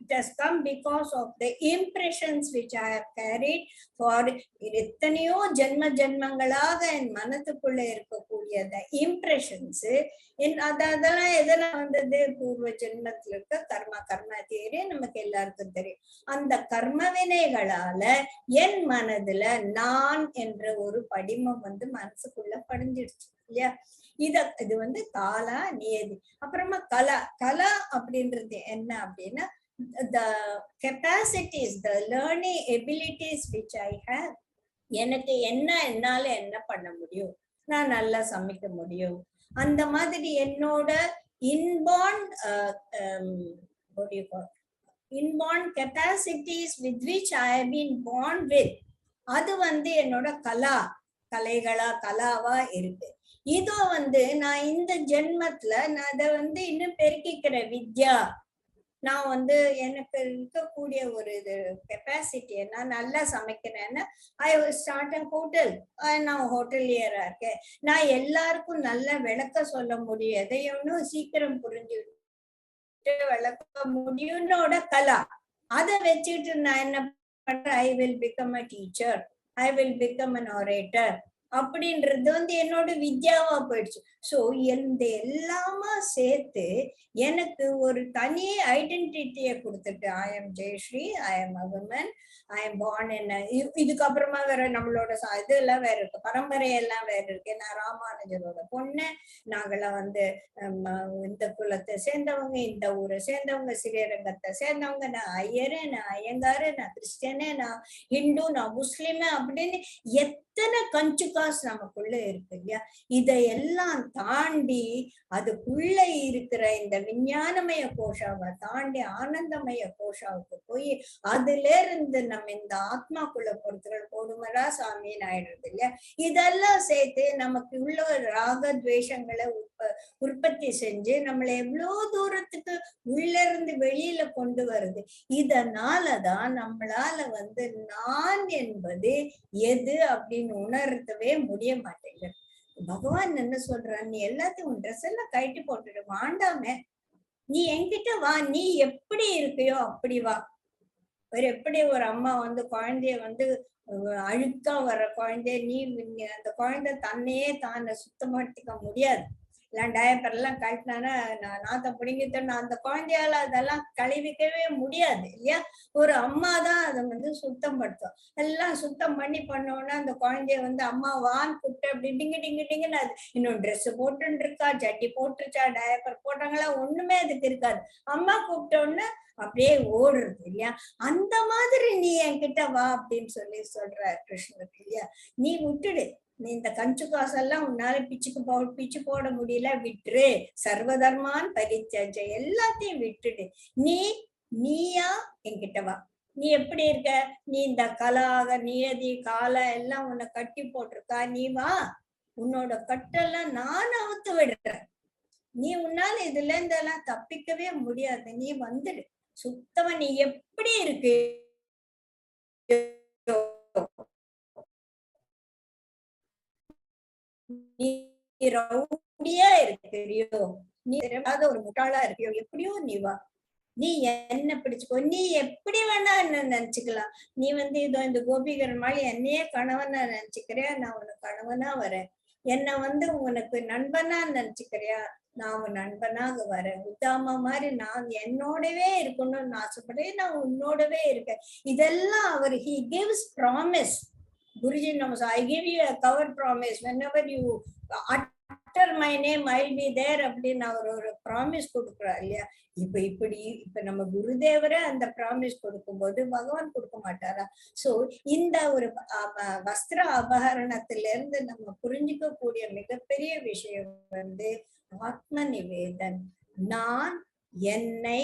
It has come because of the impressions which I have carried for எத்தனையோ ஜென்மங்களாக என் மனத்துக்குள்ள இருக்கக்கூடிய அந்த இம்ப்ரெஷன்ஸ். அதெல்லாம் எதெல்லாம் வந்தது? பூர்வ ஜென்மத்துல இருக்க கர்ம தியரி நமக்கு எல்லாருக்கும் தெரியும். அந்த கர்ம வினைகளால என் மனதுல நான் என்ற ஒரு படிமம் வந்து மனசுக்குள்ள படிஞ்சிடுச்சு இல்லையா. இது வந்து காலா, நியதி. அப்புறமா கலா அப்படின்றது என்ன அப்படின்னா the capacities, the learning abilities which I have. எனக்கு என்னால என்ன பண்ண முடியும், நான் நல்லா சமைக்க முடியும். அந்த மாதிரி என்னோட inborn capacities with which I have been born with, அது வந்து என்னோட கலாவா இருக்கு. இதோ வந்து நான் இந்த ஜென்மத்துல நான் அதை வந்து இன்னும் பெருக்கிக்கிற வித்யா. நான் வந்து எனக்கு இருக்கக்கூடிய ஒரு இது கெப்பாசிட்டி, நான் நல்லா சமைக்கிறேன்னா ஐ ஸ்டார்ட் அ ஹோட்டல். நான் ஹோட்டலியரா இருக்கேன். நான் எல்லாருக்கும் நல்லா விளக்க சொல்ல முடியும், எதையும் சீக்கிரம் புரிஞ்சு வச்சுட்டு விளக்க முடியும்னோட கலா. அதை வச்சுட்டு நான் என்ன பண்றேன், I will become a teacher, I will become an orator அப்படின்றது என்னோட வித்யாவா போயிடுச்சு. சோ இந்த எல்லாமா சேர்த்து எனக்கு ஒரு தனி ஐடென்டிட்டியை கொடுத்துட்டு, I am Jayashree, I am a women, I am born என்ன. இதுக்கப்புறமா வேற நம்மளோட இதெல்லாம் வேற இருக்கு, பரம்பரையெல்லாம் வேற இருக்கு. நான் ராமானுஜரோட பொண்ணு, நாங்கெல்லாம் இந்த குலத்தை சேர்ந்தவங்க, இந்த ஊரை சேர்ந்தவங்க, ஸ்ரீரங்கத்தை சேர்ந்தவங்க, நான் ஐயரு, நான் ஐயங்காரு, நான் கிறிஸ்டியனு, நான் ஹிந்து, நான் முஸ்லிமு அப்படின்னு எத்தனை கஞ்சுகாஸ் நமக்குள்ள இருக்கு இல்லையா? இதையெல்லாம் தாண்டி அதுக்குள்ள இருக்கிற இந்த விஞ்ஞானமய கோஷாவை தாண்டி ஆனந்தமய கோஷாவுக்கு போய் அதுல இருந்து நம்ம இந்த ஆத்மாக்குள்ள பொறுத்துகள் போடுமரா சாமின்னு ஆயிடுறது இல்லையா? இதெல்லாம் சேர்த்து நமக்கு உள்ள ராக துவேஷங்களை உற்பத்தி செஞ்சு நம்மளை எவ்வளவு தூரத்துக்கு உள்ள இருந்து வெளியில கொண்டு வருது. இதனாலதான் நம்மளால நான் என்பது எது அப்படின்னு உணர்த்தவே முடிய மாட்டேங்குது. பகவான் என்ன சொல்றான், நீ எல்லாத்தையும் உன் ட்ரெஸ் எல்லாம் கழட்டி போட்டுட்டு வாண்டாமே, நீ என்கிட்ட வா, நீ எப்படி இருக்கையோ அப்படி வா. எப்படி ஒரு அம்மா குழந்தைய அழுக்கா வர்ற குழந்தைய நீ அந்த குழந்தை தன்னையே தானே சுத்தமாட்டிக்க முடியாது. எல்லாம் டயப்பர் எல்லாம் கழட்டினானா நாத்த பிடிங்கிட்டோம்னா அந்த குழந்தையால அதெல்லாம் கழுவிக்கவே முடியாது இல்லையா? ஒரு அம்மா தான் அதை சுத்தம் படுத்தும். எல்லாம் சுத்தம் பண்ணோன்னா அந்த குழந்தைய அம்மா வான்னு கூப்பிட்டு அப்படி டிங்கு டிங்கு டிங்குன்னு அது இன்னும் ட்ரெஸ் போட்டுன்னு இருக்கா, ஜட்டி போட்டுருச்சா, டயப்பர் போட்டாங்களா, ஒண்ணுமே அதுக்கு இருக்காது. அம்மா கூப்பிட்டோன்னு அப்படியே ஓடுறது இல்லையா? அந்த மாதிரி நீ என்கிட்ட வா அப்படின்னு சொல்ற கிருஷ்ணர் இல்லையா? நீ விட்டுடு, நீ இந்த கஞ்சு காசெல்லாம் உன்னால பிச்சு போட முடியல, விட்டுரு. சர்வதர்மான் பரித்யஜ, எல்லாத்தையும் விட்டுடு. நீயா என்கிட்ட வா. நீ எப்படி இருக்க, நீ இந்த கலாக நியதி கால எல்லாம் உன்னை கட்டி போட்டிருக்கா, நீ வா. உன்னோட கட்டெல்லாம் நான் அவுத்து விடுறேன். நீ உன்னால இதுல இருந்தெல்லாம் தப்பிக்கவே முடியாது. நீ வந்துடு சுத்தமா. நீ எப்படி இருக்கு, நீ ரவுடியா இருக்கிறியோ, நீ ஒரு முட்டாளா இருக்கியோ, எப்படியோ நீ வா. நீ என்ன பிடிச்சுக்கோ, நீ எப்படி வேணா என்ன நினைச்சுக்கலாம். நீ இதோ இந்த கோபிகர் மாதிரி என்னையே கணவனா நினைச்சுக்கிறியா, நான் உனக்கு கணவனா வரேன். என்ன உனக்கு நண்பனா நினைச்சுக்கிறியா, நான் உன் நண்பனாக வரேன். உத்தாமா மாதிரி நான் என்னோடவே இருக்கணும்னு ஆசைப்படுறேன், நான் உன்னோடவே இருக்கேன். இதெல்லாம் அவர் he gives promise. Guruji நமஸ், I give you a cover promise. Whenever you utter my name, I'll be there அப்படின்னு அவர் ஒரு ப்ராமிஸ் கொடுக்குறார் இல்லையா? இப்ப நம்ம குருதேவரை அந்த ப்ராமிஸ் கொடுக்கும்போது பகவான் கொடுக்க மாட்டாரா? சோ இந்த ஒரு வஸ்திர அபகரணத்துல இருந்து நம்ம புரிஞ்சுக்க கூடிய மிகப்பெரிய விஷயம் ஆத்ம நிவேதன். நான் என்னை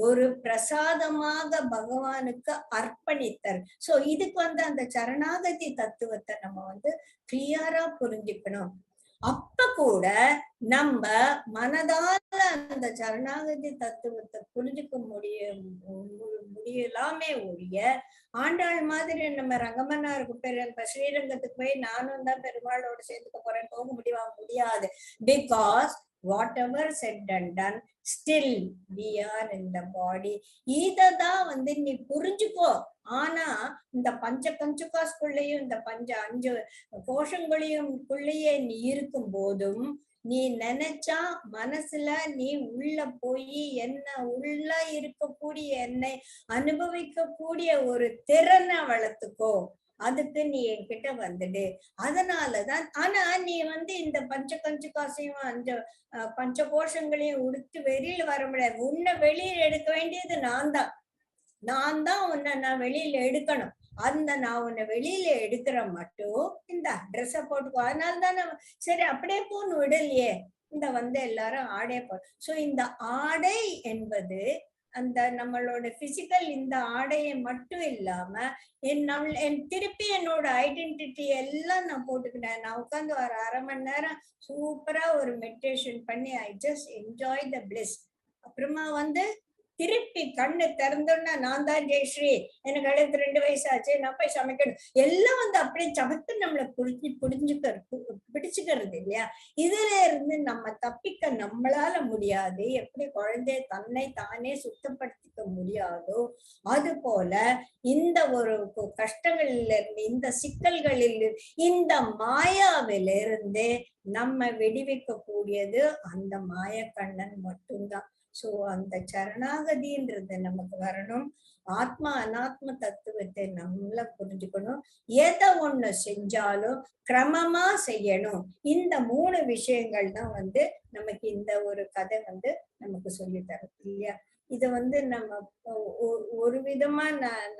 ஒரு பிரசாதமாக பகவானுக்கு அர்ப்பணித்தல். சோ இதுக்கு அந்த சரணாகதி தத்துவத்தை நம்ம கிளியரா புரிஞ்சுக்கணும். அப்ப கூட நம்ம மனதால அந்த சரணாகதி தத்துவத்தை புரிஞ்சுக்க முடியலாமே ஒழிய, ஆண்டாள் மாதிரி நம்ம ரங்கமன்னாருக்கு ஸ்ரீரங்கத்துக்கு போய் நானும் தான் பெருமாளோட சேர்ந்துக்க போறேன் போக முடியாது. Because whatever said and done, still we are in the body. இததான் நீ புரிஞ்சுக்கோ. ஆனா இந்த கஞ்சுகாஸ்குள்ளேயும் இந்த 5 கோஷங்களையும்குள்ளேயே நீ இருக்கும் போதும் நீ நினைச்சா மனசுல நீ உள்ள போய் என்ன உள்ள இருக்கக்கூடிய என்னை அனுபவிக்க கூடிய ஒரு திறனை வளர்த்துக்கோ. அதுக்கு நீ என்கிட்ட வந்துடு. அதனாலதான் ஆனா நீ இந்த கஞ்சு காசையும் 5 பஞ்ச கோஷங்களையும் உடுத்து வெளியில வர முடியாது. உன்னை வெளியில எடுக்க வேண்டியது நான் தான் உன்னை நான் வெளியில எடுக்கணும். நான் உன்னை வெளியில எடுக்கிற மட்டும் இந்த ட்ரெஸ்ஸ போட்டுக்கோ. அதனாலதான் நம்ம சரி அப்படியே போன்னு விடலையே, இந்த எல்லாரும் ஆடை சோ இந்த ஆடை என்பது அந்த நம்மளோட பிசிக்கல் இந்த ஆடையை மட்டும் இல்லாம என் திருப்பி என்னோட ஐடென்டிட்டி எல்லாம் நான் போட்டுக்கிட்டேன். நான் உட்காந்து ஒரு 1/2 மணி நேரம் சூப்பரா ஒரு மெடிடேஷன் பண்ணி I just enjoy the bliss. அப்புறமா திருப்பி கண்ணு திறந்தோன்னா நான் தான் ஜெயஸ்ரீ, எனக்கு அடுத்து 2 வயசாச்சு, நான் போய் சமைக்கணும், எல்லாம் வந்து அப்படியே சமத்து நம்மளை பிடிச்சுக்கிறது இல்லையா? இதுல இருந்து நம்ம தப்பிக்க நம்மளால முடியாது. எப்படி குழந்தைய தன்னை தானே சுத்தப்படுத்திக்க முடியாதோ அது போல இந்த ஒரு கஷ்டங்களில் இருந்து, இந்த சிக்கல்களில், இந்த மாயாவிலிருந்து நம்ம விடுவிக்க கூடியது அந்த மாயக்கண்ணன் மட்டும்தான். சோ அந்த சரணாகதின்றது நமக்கு வரணும். ஆத்மா அனாத்ம தத்துவத்தை நம்மள புரிஞ்சுக்கணும். எதை ஒண்ணு செஞ்சாலும் கிரமமா செய்யணும். இந்த 3 விஷயங்கள் தான் வந்து நமக்கு இந்த ஒரு கதை வந்து நமக்கு சொல்லி தரும் இல்லையா? இது வந்து நம்ம ஒரு விதமா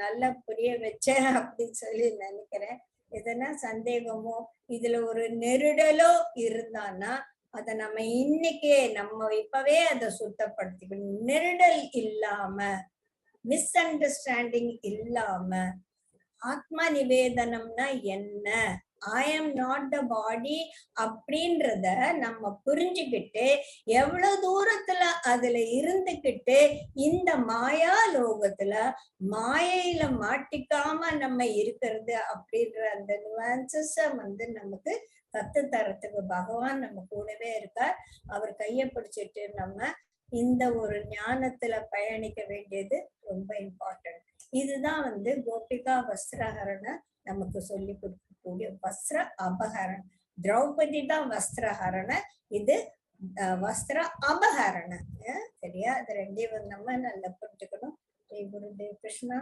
நல்லா புரிய வச்சேன் அப்படின்னு சொல்லி நினைக்கிறேன். எதனா சந்தேகமோ இதுல ஒரு நெருடலோ இருந்தான்னா அத நம்ம இன்னைக்கே நம்ம இப்பவே அதை சுத்தப்படுத்திக்கணும். நெருடல் இல்லாம, மிஸ் அண்டர்ஸ்டாண்டிங் இல்லாம, ஆத்மா நிவேதனம்னா என்ன, ஐ எம் நாட் த பாடி அப்படின்றத நம்ம புரிஞ்சுக்கிட்டு எவ்வளவு தூரத்துல அதுல இருந்துகிட்டு இந்த மாயா லோகத்துல மாயையில மாட்டிக்காம நம்ம இருக்கிறது அப்படின்ற அந்த நுவான்சஸ வந்து நமக்கு கத்து தரத்துக்கு பகவான் நம்ம கூடவே இருக்கார். அவர் கைய பிடிச்சிட்டு நம்ம இந்த ஒரு ஞானத்துல பயணிக்க வேண்டியது ரொம்ப இம்பார்ட்டன்ட். இதுதான் வந்து கோபிகா வஸ்திரஹரண நமக்கு சொல்லி கொடுக்கக்கூடிய வஸ்திர அபகரண. திரௌபதி தான் வஸ்திரஹரண, இது வஸ்திர அபகரண. சரியா? அது ரெண்டையும் நம்ம நல்லா புரிஞ்சுக்கணும். ஜெய் குருதேவ் கிருஷ்ணா.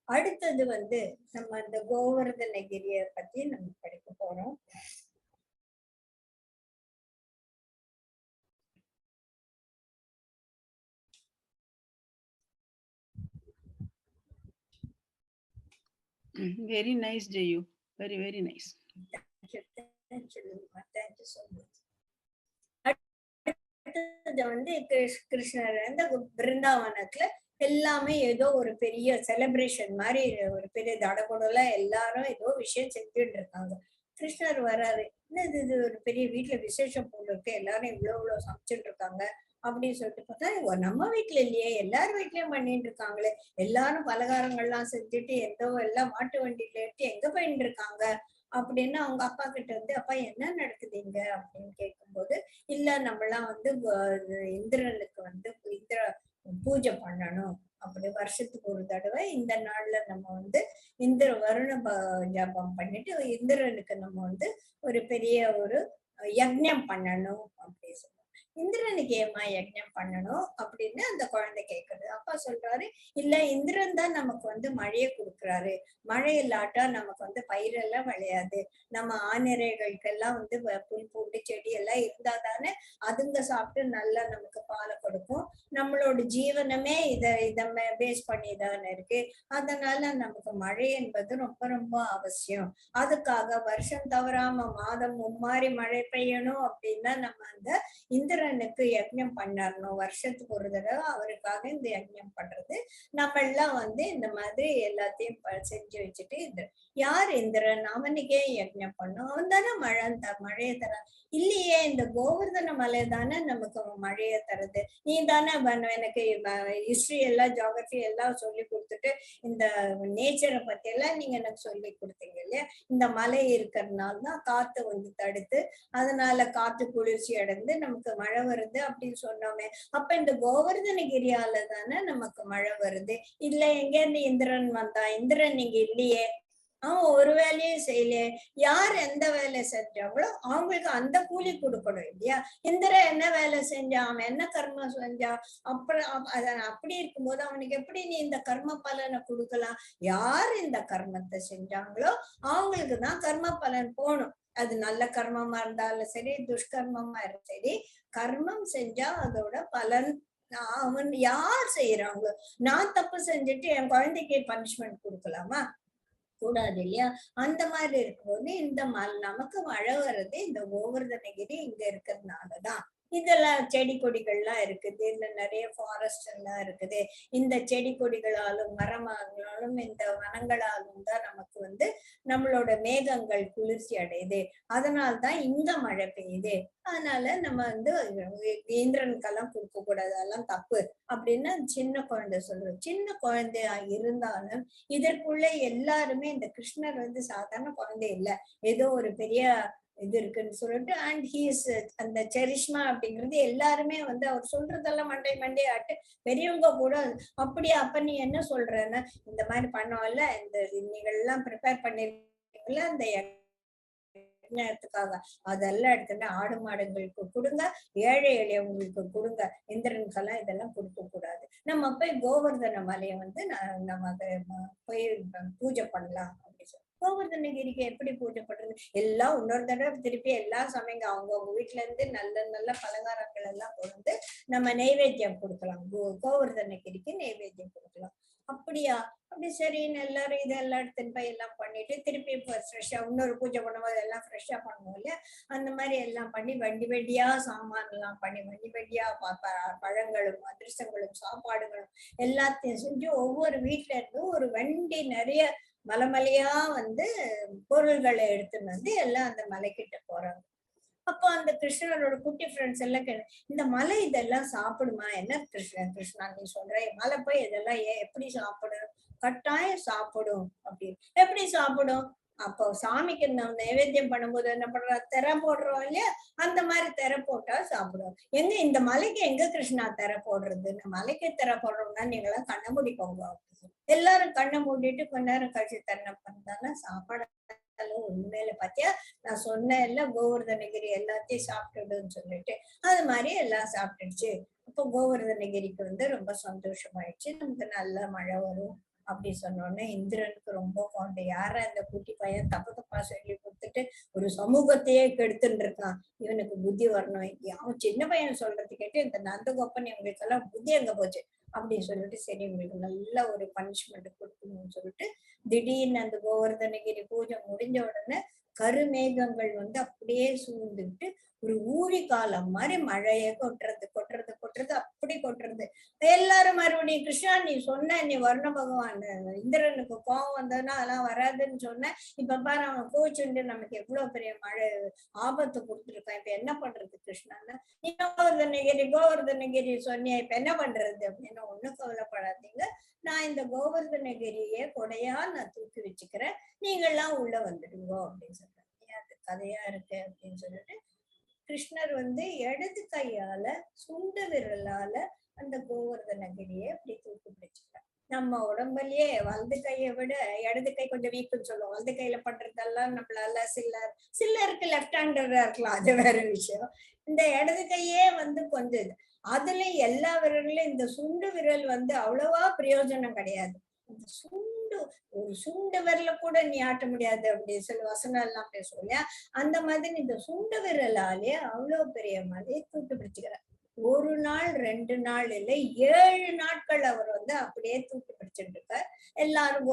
அடுத்தது வந்து நம்ம அந்த கோவர்தனகிரிய பத்தி நம்ம படிக்க போறோம். Very nice, Jayu. Very, very nice. Thank you so much. வந்து கிருஷ்ணர் அந்த பிருந்தாவனத்துல எல்லாமே ஏதோ ஒரு பெரிய செலிப்ரேஷன் மாதிரி, ஒரு பெரிய தடகுடல எல்லாரும் ஏதோ விஷயம் செஞ்சுட்டு இருக்காங்க. கிருஷ்ணர் வர்றாரு, என்னது இது ஒரு பெரிய வீட்டுல விசேஷம் போல இருக்கு, எல்லாரும் இவ்வளவு சமைச்சுட்டு இருக்காங்க அப்படின்னு சொல்லிட்டு பார்த்தா நம்ம வீட்டுல இல்லையே, எல்லாரும் வீட்லயும் பண்ணிட்டு இருக்காங்களே, எல்லாரும் பலகாரங்கள்லாம் செஞ்சுட்டு எல்லாம் மாட்டு வண்டியில எடுத்து எங்க போயிட்டு இருக்காங்க அப்படின்னு அவங்க அப்பா கிட்ட வந்து, அப்பா என்ன நடக்குதுங்க அப்படின்னு கேட்கும்போது, இல்ல நம்மளாம் வந்து இந்திரனுக்கு வந்து இந்திர பூஜை பண்ணணும், அப்படி வருஷத்துக்கு ஒரு தடவை இந்த நாள்ல நம்ம வந்து இந்திர வருண ஜபம் பண்ணிட்டு இந்திரனுக்கு நம்ம வந்து ஒரு பெரிய ஒரு யஜ்ஞம் பண்ணணும் அப்படின்னு சொல்லுவோம். இந்திரனுக்கு ஏமா யஜ்ஞம் பண்ணணும் அப்படின்னு அந்த குழந்தை கேட்குது. அப்பா சொல்றாரு, இல்ல இந்திரன் தான் நமக்கு வந்து மழையை கொடுக்குறாரு, மழை இல்லாட்டா நமக்கு வந்து பயிரெல்லாம் விளையாது, நம்ம ஆநிறைகளுக்கெல்லாம் வந்து புல் பூண்டு செடி எல்லாம் இருந்தா தானே அதுங்க சாப்பிட்டு நல்லா நமக்கு பாலை கொடுக்கும், நம்மளோட ஜீவனமே இத பேஸ் பண்ணி தானே இருக்கு, அதனால நமக்கு மழை என்பது ரொம்ப ரொம்ப அவசியம், அதுக்காக வருஷம் தவறாம மாதம் மும்மாரி மழை பெய்யணும் அப்படின்னா நம்ம அந்த இந்திரனுக்கு யஜ்ஞம் பண்ணணும், வருஷத்துக்கு ஒரு தடவை அவருக்காக இந்த யஜ்ஞம் பண்றது. நம்ம எல்லாம் வந்து இந்த மாதிரி எல்லாத்தையும் செஞ்சு வச்சுட்டு, இந்த யார் இந்திரன், அவனுக்கே யஜ்ஞம் பண்ணும், அவன் தானே மழையை தர, இல்லையே இந்த கோவர்தன மலை தானே நமக்கு மழையை தருது, நீ தானே எனக்கு ஹிஸ்டரி எல்லாம் ஜியோகிரபி எல்லாம் சொல்லி கொடுத்துட்டு இந்த நேச்சரை பத்தி எல்லாம் நீங்க எனக்கு சொல்லி கொடுத்தீங்க இல்லையா, இந்த மலை இருக்கிறதுனால தான் காத்து வந்து தடுத்து அதனால காத்து குளிர்ச்சி அடைந்து நமக்கு மழை வருது அப்படின்னு சொன்னோமே, அப்ப இந்த கோவர்தனகிரியால தானே நமக்கு மழை வருது, இல்ல எங்க இருந்து இந்திரன் வந்தா, இந்திரன் நீங்க இல்லையே, அவன் ஒரு வேலையும் செய்யலையே, யார் எந்த வேலை செஞ்சாங்களோ அவங்களுக்கு அந்த கூலி கொடுக்கணும் இல்லையா, இந்திரன் என்ன வேலை செஞ்சான், அவன் என்ன கர்மம் செஞ்சான், அப்புறம் அப்படி இருக்கும்போது அவனுக்கு எப்படி நீ இந்த கர்ம பலனை கொடுக்கலாம், யார் இந்த கர்மத்தை செஞ்சாங்களோ அவங்களுக்கு தான் கர்ம பலன் போகணும், அது நல்ல கர்மமா இருந்தாலும் சரி துஷ்கர்மமா இருந்தாலும் சரி, கர்மம் செஞ்சா அதோட பலன் அவன் யார் செய்யறாங்களோ, நான் தப்பு செஞ்சுட்டு என் குழந்தைக்கு பனிஷ்மெண்ட் கொடுக்கலாமா, கூடாது இல்லையா, அந்த மாதிரி இருக்கும்போது இந்த நமக்கு மழை வர்றது இந்த கோவர்தனகிரி இங்க இருக்கிறதுனாலதான். இதெல்லாம் செடி கொடிகள்லாம் இருக்குது. இதுல நிறைய ஃபாரஸ்ட் எல்லாம் இருக்குது. இந்த செடி கொடிகளாலும் மரங்களாலும் இந்த வனங்களாலும் தான் நமக்கு வந்து நம்மளோட மேகங்கள் குளிர்ச்சி அடையுது. அதனால்தான் இங்க மழை பெய்யுது. அதனால நம்ம வந்து இந்திரனுக்கெல்லாம் கொடுக்க கூடாது, அதெல்லாம் தப்பு அப்படின்னு சின்ன குழந்தை சொல்றது. சின்ன குழந்தையா இருந்தாலும் இதற்குள்ள எல்லாருமே இந்த கிருஷ்ணர் வந்து சாதாரண குழந்தை இல்ல, ஏதோ ஒரு பெரிய இது இருக்குன்னு சொல்லிட்டு அண்ட் ஹீஸ் அந்த செரிஷ்மா அப்படிங்கிறது எல்லாருமே வந்து அவர் சொல்றதெல்லாம் மண்டை மண்டே ஆட்டு பெரியவங்க கூட அப்படியா அப்ப நீ என்ன சொல்றன்னா இந்த மாதிரி பண்ணோம்ல, இந்த நீங்க எல்லாம் ப்ரிப்பேர் பண்ணிருக்கீங்கல்ல அந்த நேரத்துக்காக அதெல்லாம் எடுத்துட்டு ஆடு மாடுங்களுக்கு கொடுங்க, ஏழை எளியவங்களுக்கு கொடுங்க, இந்திரனுக்கெல்லாம் இதெல்லாம் கொடுக்க கூடாது. நம்ம போய் கோவர்தன மலையை வந்து நம்ம அதை போய் பூஜை பண்ணலாம் அப்படின்னு சொல்லி கோவர்தனகிரிக்கு எப்படி பூஜை பண்றது எல்லாம் இன்னொரு தடவை திருப்பி எல்லாம் சமைங்க, அவங்கவுங்க வீட்டுல இருந்து நல்ல நல்ல பலகாரங்கள் எல்லாம் கொண்டு நம்ம நெய்வேத்தியம் கொடுக்கலாம், கோவர்தனகிரிக்கு நெய்வேத்தியம் கொடுக்கலாம். அப்படியா அப்படி சரின்னு எல்லாரும் இதெல்லாம் எடுத்துன்னு போய் எல்லாம் பண்ணிட்டு திருப்பி ஃப்ரெஷ்ஷா இன்னொரு பூஜை பண்ணும்போது எல்லாம் ஃப்ரெஷ்ஷா பண்ணுவோம் இல்லையா, அந்த மாதிரி எல்லாம் பண்ணி வண்டி வண்டியா சாமான் எல்லாம் பண்ணி வண்டி வண்டியா பழங்களும் அதிரசங்களும் சாப்பாடுகளும் எல்லாத்தையும் செஞ்சு ஒவ்வொரு வீட்டுல இருந்து ஒரு வண்டி நிறைய மலைமலையா வந்து பொருள்களை எடுத்துன்னு வந்து எல்லாம் அந்த மலைக்கிட்ட போறாங்க. அப்போ அந்த கிருஷ்ணனோட குட்டி ஃப்ரெண்ட்ஸ் எல்லாம் இந்த மலை இதெல்லாம் சாப்பிடுமா, என்ன கிருஷ்ணா நீ சொல்ற மலை போய் இதெல்லாம் எப்படி சாப்பிடும், கட்டாயம் சாப்பிடும் அப்படின்னு. எப்படி சாப்பிடும், அப்போ சாமிக்கு நம்ம நைவேத்தியம் பண்ணும்போது என்ன பண்றோம், திரை போடுறோம் இல்லையா, அந்த மாதிரி திரை போட்டா சாப்பிடுவோம். எங்க இந்த மலைக்கு எங்க கிருஷ்ணா திரை போடுறது, இந்த மலைக்கு திரை போடுறோம்னா நீங்க எல்லாம் கண்ணை மூடிக்கோங்க. எல்லாரும் கண்ணை மூடிட்டு கொஞ்ச நேரம் கழிச்சு தன்னை பண்ணாங்கன்னா சாப்பாடு உண்மையில பாத்தியா நான் சொன்ன எல்லாம் கோவர்தனகிரி எல்லாத்தையும் சாப்பிட்டுடுன்னு சொல்லிட்டு அது மாதிரி எல்லாம் சாப்பிட்டுடுச்சு. அப்போ கோவர்தனகிரிக்கு வந்து ரொம்ப சந்தோஷமாயிடுச்சு, நமக்கு நல்ல மழை வரும் அப்படி சொன்னோடனே இந்திரனுக்கு ரொம்ப கோண்டை, யார அந்த குட்டி பையன் தப்பு தப்பா சொல்லி கொடுத்துட்டு ஒரு சமூகத்தையே கெடுத்துட்டு இருக்கான், இவனுக்கு புத்தி வரணும், அவன் சின்ன பையன் சொல்றது கேட்டு இந்த நந்தகோப்பன் இவங்களுக்கு எல்லாம் புத்தி எங்க போச்சு அப்படின்னு சொல்லிட்டு சரி உங்களுக்கு நல்ல ஒரு பனிஷ்மெண்ட் கொடுக்கணும்னு சொல்லிட்டு திடீர்னு அந்த கோவர்தனகிரி பூஜை முடிஞ்ச உடனே கருமேகங்கள் வந்து அப்படியே சூழ்ந்துட்டு ஒரு ஊழி காலம் மாதிரி மழைய கொட்டுறது கொட்டுறது கொட்டுறது அப்படி கொட்டுறது. எல்லாரும் மறுபடியும் கிருஷ்ணா நீ சொன்ன நீ வர்ண பகவான் இந்திரனுக்கு கோவம் வந்ததுன்னா அதெல்லாம் வராதுன்னு சொன்ன, இப்ப பாரு அவன் கோச்சுண்டு நமக்கு எவ்வளவு பெரிய மழை ஆபத்து கொடுத்துருக்கான், இப்ப என்ன பண்றது கிருஷ்ணான்னு, நீ கோவர்தனகிரி சொன்னியா இப்ப என்ன பண்றது அப்படின்னு. ஒண்ணும் கவலைப்படாதீங்க, நான் இந்த கோவர்தனகிரியை கொடையா நான் தூக்கி வச்சுக்கிறேன், நீங்கள்லாம் உள்ள வந்துடுங்க அப்படின்னு சொல்றேன். அது கதையா இருக்கு அப்படின்னு சொல்லிட்டு கிருஷ்ணர் வந்து இடது கையால சுண்டு விரலால அந்த கோவர்தனகிரியை அப்படி தூக்கி பிடிச்சுக்கிறார். நம்ம உடம்புலயே வலது கையை விட இடது கை கொஞ்சம் வீக்குன்னு சொல்லுவோம், வலது கையில பண்றதெல்லாம் நம்மளால சில்லருக்கு லெப்ட் ஹேண்டரா இருக்கலாம், அது வேற விஷயம். இந்த இடது கையே வந்து கொஞ்சம் அதுல எல்லா விரல்களும் இந்த சுண்டு விரல் வந்து அவ்வளவா பிரயோஜனம் கிடையாது. ஒரு சுண்டு விரல கூட நீ ஆட்ட முடியாது அப்படின்னு சொல்லி வசனம் எல்லாம் பேசுவோம் இல்லையா, அந்த மாதிரி இந்த சுண்டு விரலாலே அவ்வளவு பெரிய மலையை தூக்கி பிடிச்சுக்கிறார். ஒரு நாள் 2 நாள் இல்லை 7 நாட்கள் அவர் வந்து அப்படியே தூக்கி பிடிச்சிட்டு இருக்கார். எல்லாரும்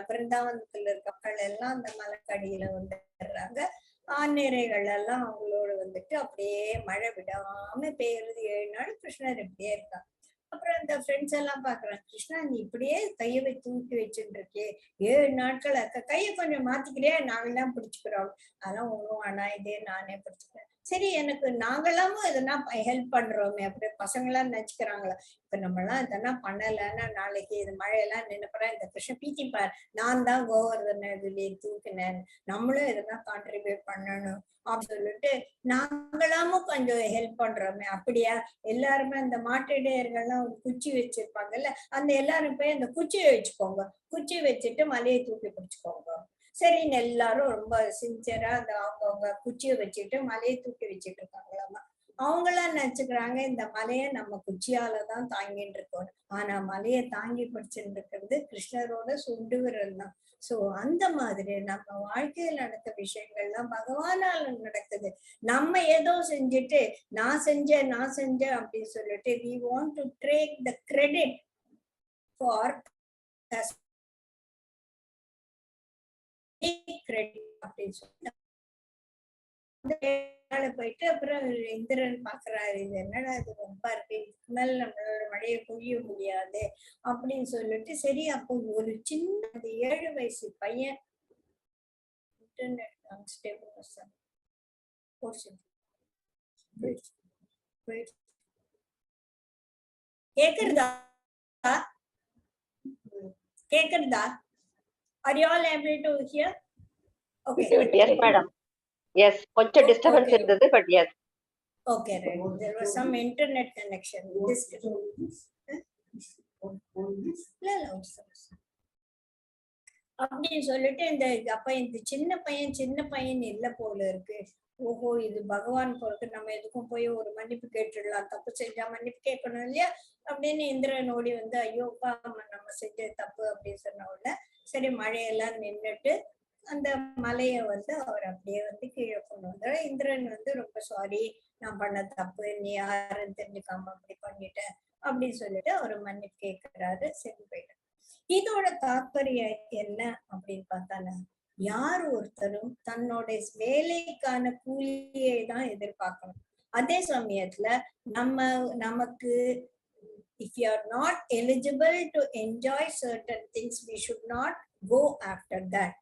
பிருந்தாவனத்துல இருக்க மக்கள் எல்லாம் அந்த மலைக்கடியில வந்துடுறாங்க. ஆண்நிறைகள் எல்லாம் அவங்களோட வந்துட்டு அப்படியே மழை விடாம பெய்யுறது 7 நாள் கிருஷ்ணர் இப்படியே இருக்கார். அப்புறம் இந்த ஃப்ரெண்ட்ஸ் எல்லாம் பாக்குறாங்க, கிருஷ்ணா நீ இப்படியே கையை தூக்கி வச்சுட்டு இருக்கே 7 நாட்கள் கையை கொஞ்சம் மாத்திக்கிறியா, நாங்கெல்லாம் பிடிச்சுக்கிறோம். அதெல்லாம் ஒண்ணும் ஆனா இதே நானே பிடிச்சுக்கிறேன். சரி எனக்கு நாங்களாமும் எதனா ஹெல்ப் பண்றோமே அப்படி பசங்களாம் நினைச்சுக்கிறாங்களா, இப்ப நம்ம எல்லாம் இதெல்லாம் பண்ணலைன்னா நாளைக்கு இது மழையெல்லாம் நினைப்பறேன் இந்த கிருஷ்ண பீத்திப்பார், நான் தான் கோவர்தனகிரியை தூக்கினேன், நம்மளும் இதெல்லாம் கான்ட்ரிபியூட் பண்ணணும் அப்படின்னு சொல்லிட்டு நாங்களாமும் கொஞ்சம் ஹெல்ப் பண்றோமே. அப்படியா, எல்லாருமே அந்த மாட்டிடையர்கள்லாம் ஒரு குச்சி வச்சிருப்பாங்கல்ல, அந்த எல்லாரும் போய் அந்த குச்சியை வச்சுக்கோங்க, குச்சி வச்சுட்டு மலையை தூக்கி பிடிச்சுக்கோங்க. சரின்னு எல்லாரும் ரொம்ப சின்சியரா அந்த அவங்கவுங்க குச்சியை வச்சுட்டு மலையை தூக்கி வச்சுட்டு இருக்காங்களாமா. அவங்களாம் நினைச்சுக்கிறாங்க இந்த மலையை நம்ம குச்சியாலதான் தாங்கிட்டு இருக்கோம், ஆனா மலையை தாங்கி பிடிச்சுட்டு இருக்கிறது கிருஷ்ணரோட சுண்டு விரல் தான். சோ அந்த மாதிரி நம்ம வாழ்க்கையில் நடந்த விஷயங்கள்லாம் பகவானால நடக்குது. நம்ம ஏதோ செஞ்சுட்டு நான் செஞ்சேன் அப்படின்னு சொல்லிட்டு we want to take the credit for credit அப்படின்னு சொல்லி மேல போயிட்டு அப்புறம் இந்திரன் பாக்குறாரு, இது என்னடா இது ரொம்ப இருக்கு, இதுக்கு மேல நம்மளோட மழையை பொழிய முடியாது அப்படின்னு சொல்லிட்டு, சரி அப்போ ஒரு சின்ன 7 வயசு பையன் இன்டர்நெட் அன்ஸ்டேபிள் கேக்குறதா கேக்குறதா? Are you all able to hear? Okay. Yes, madam. Yes, கொஞ்சம் disturbance Okay. இருந்தது, but yes. Okay, right. There was some internet connection. This அப்படின்னு சொல்லிட்டு அப்ப இந்த சின்ன பையன் இல்ல போல இருக்கு. ஓஹோ, இது பகவான் பொறுத்து, நம்ம எதுக்கும் போய் ஒரு மன்னிப்பு கேட்டுடலாம், தப்பு செஞ்சா மன்னிப்பு கேட்கணும் இல்லையா அப்படின்னு இந்திரன் ஓடி வந்து, ஐயோப்பா நம்ம செஞ்ச தப்பு அப்படின்னு சொன்ன உடனே சரி மழையெல்லாம் நின்னுட்டு அந்த மலைய வந்து அவர் அப்படியே வந்து கீழே கொண்டு வந்தாரு. இந்திரன் வந்து ரொம்ப சாரி, நான் பண்ண தப்பு, நீ யாருன்னு தெரிஞ்சுக்காம அப்படி பண்ணிட்டேன் அப்படின்னு சொல்லிட்டு அவர் மன்னிப்பு கேட்கிறாரு. சரி போயிட்டு இதோட தாற்பயம் என்ன அப்படின்னு பார்த்தானா, யார் ஒருத்தரும் தன்னோட வேலைக்கான கூலியை தான் எதிர்பார்க்கணும். அதே சமயத்துல நமக்கு if you are not eligible to enjoy certain things, we should not go after that.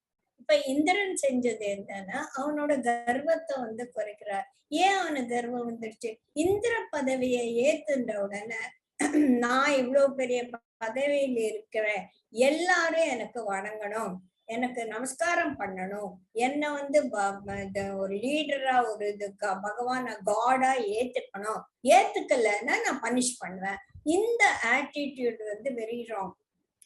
இப்ப இந்திரன் செஞ்சது என்னன்னா, அவனோட கர்வத்தை வந்து குறைக்கிறார். ஏன் அவனுக்கு கர்வம் வந்துருச்சு? இந்திர பதவியை ஏத்துன்ற உடனே நான் இவ்வளவு பெரிய பதவியில இருக்கிறேன், எல்லாரும் எனக்கு வணங்கணும், எனக்கு நமஸ்காரம் பண்ணணும், என்ன வந்து ஒரு லீடரா ஒரு பகவான காடா ஏத்துக்கணும், ஏத்துக்கலன்னா நான் பனிஷ் பண்ணுவேன். இந்த ஆட்டிடியூட் வந்து வெரி ராங்.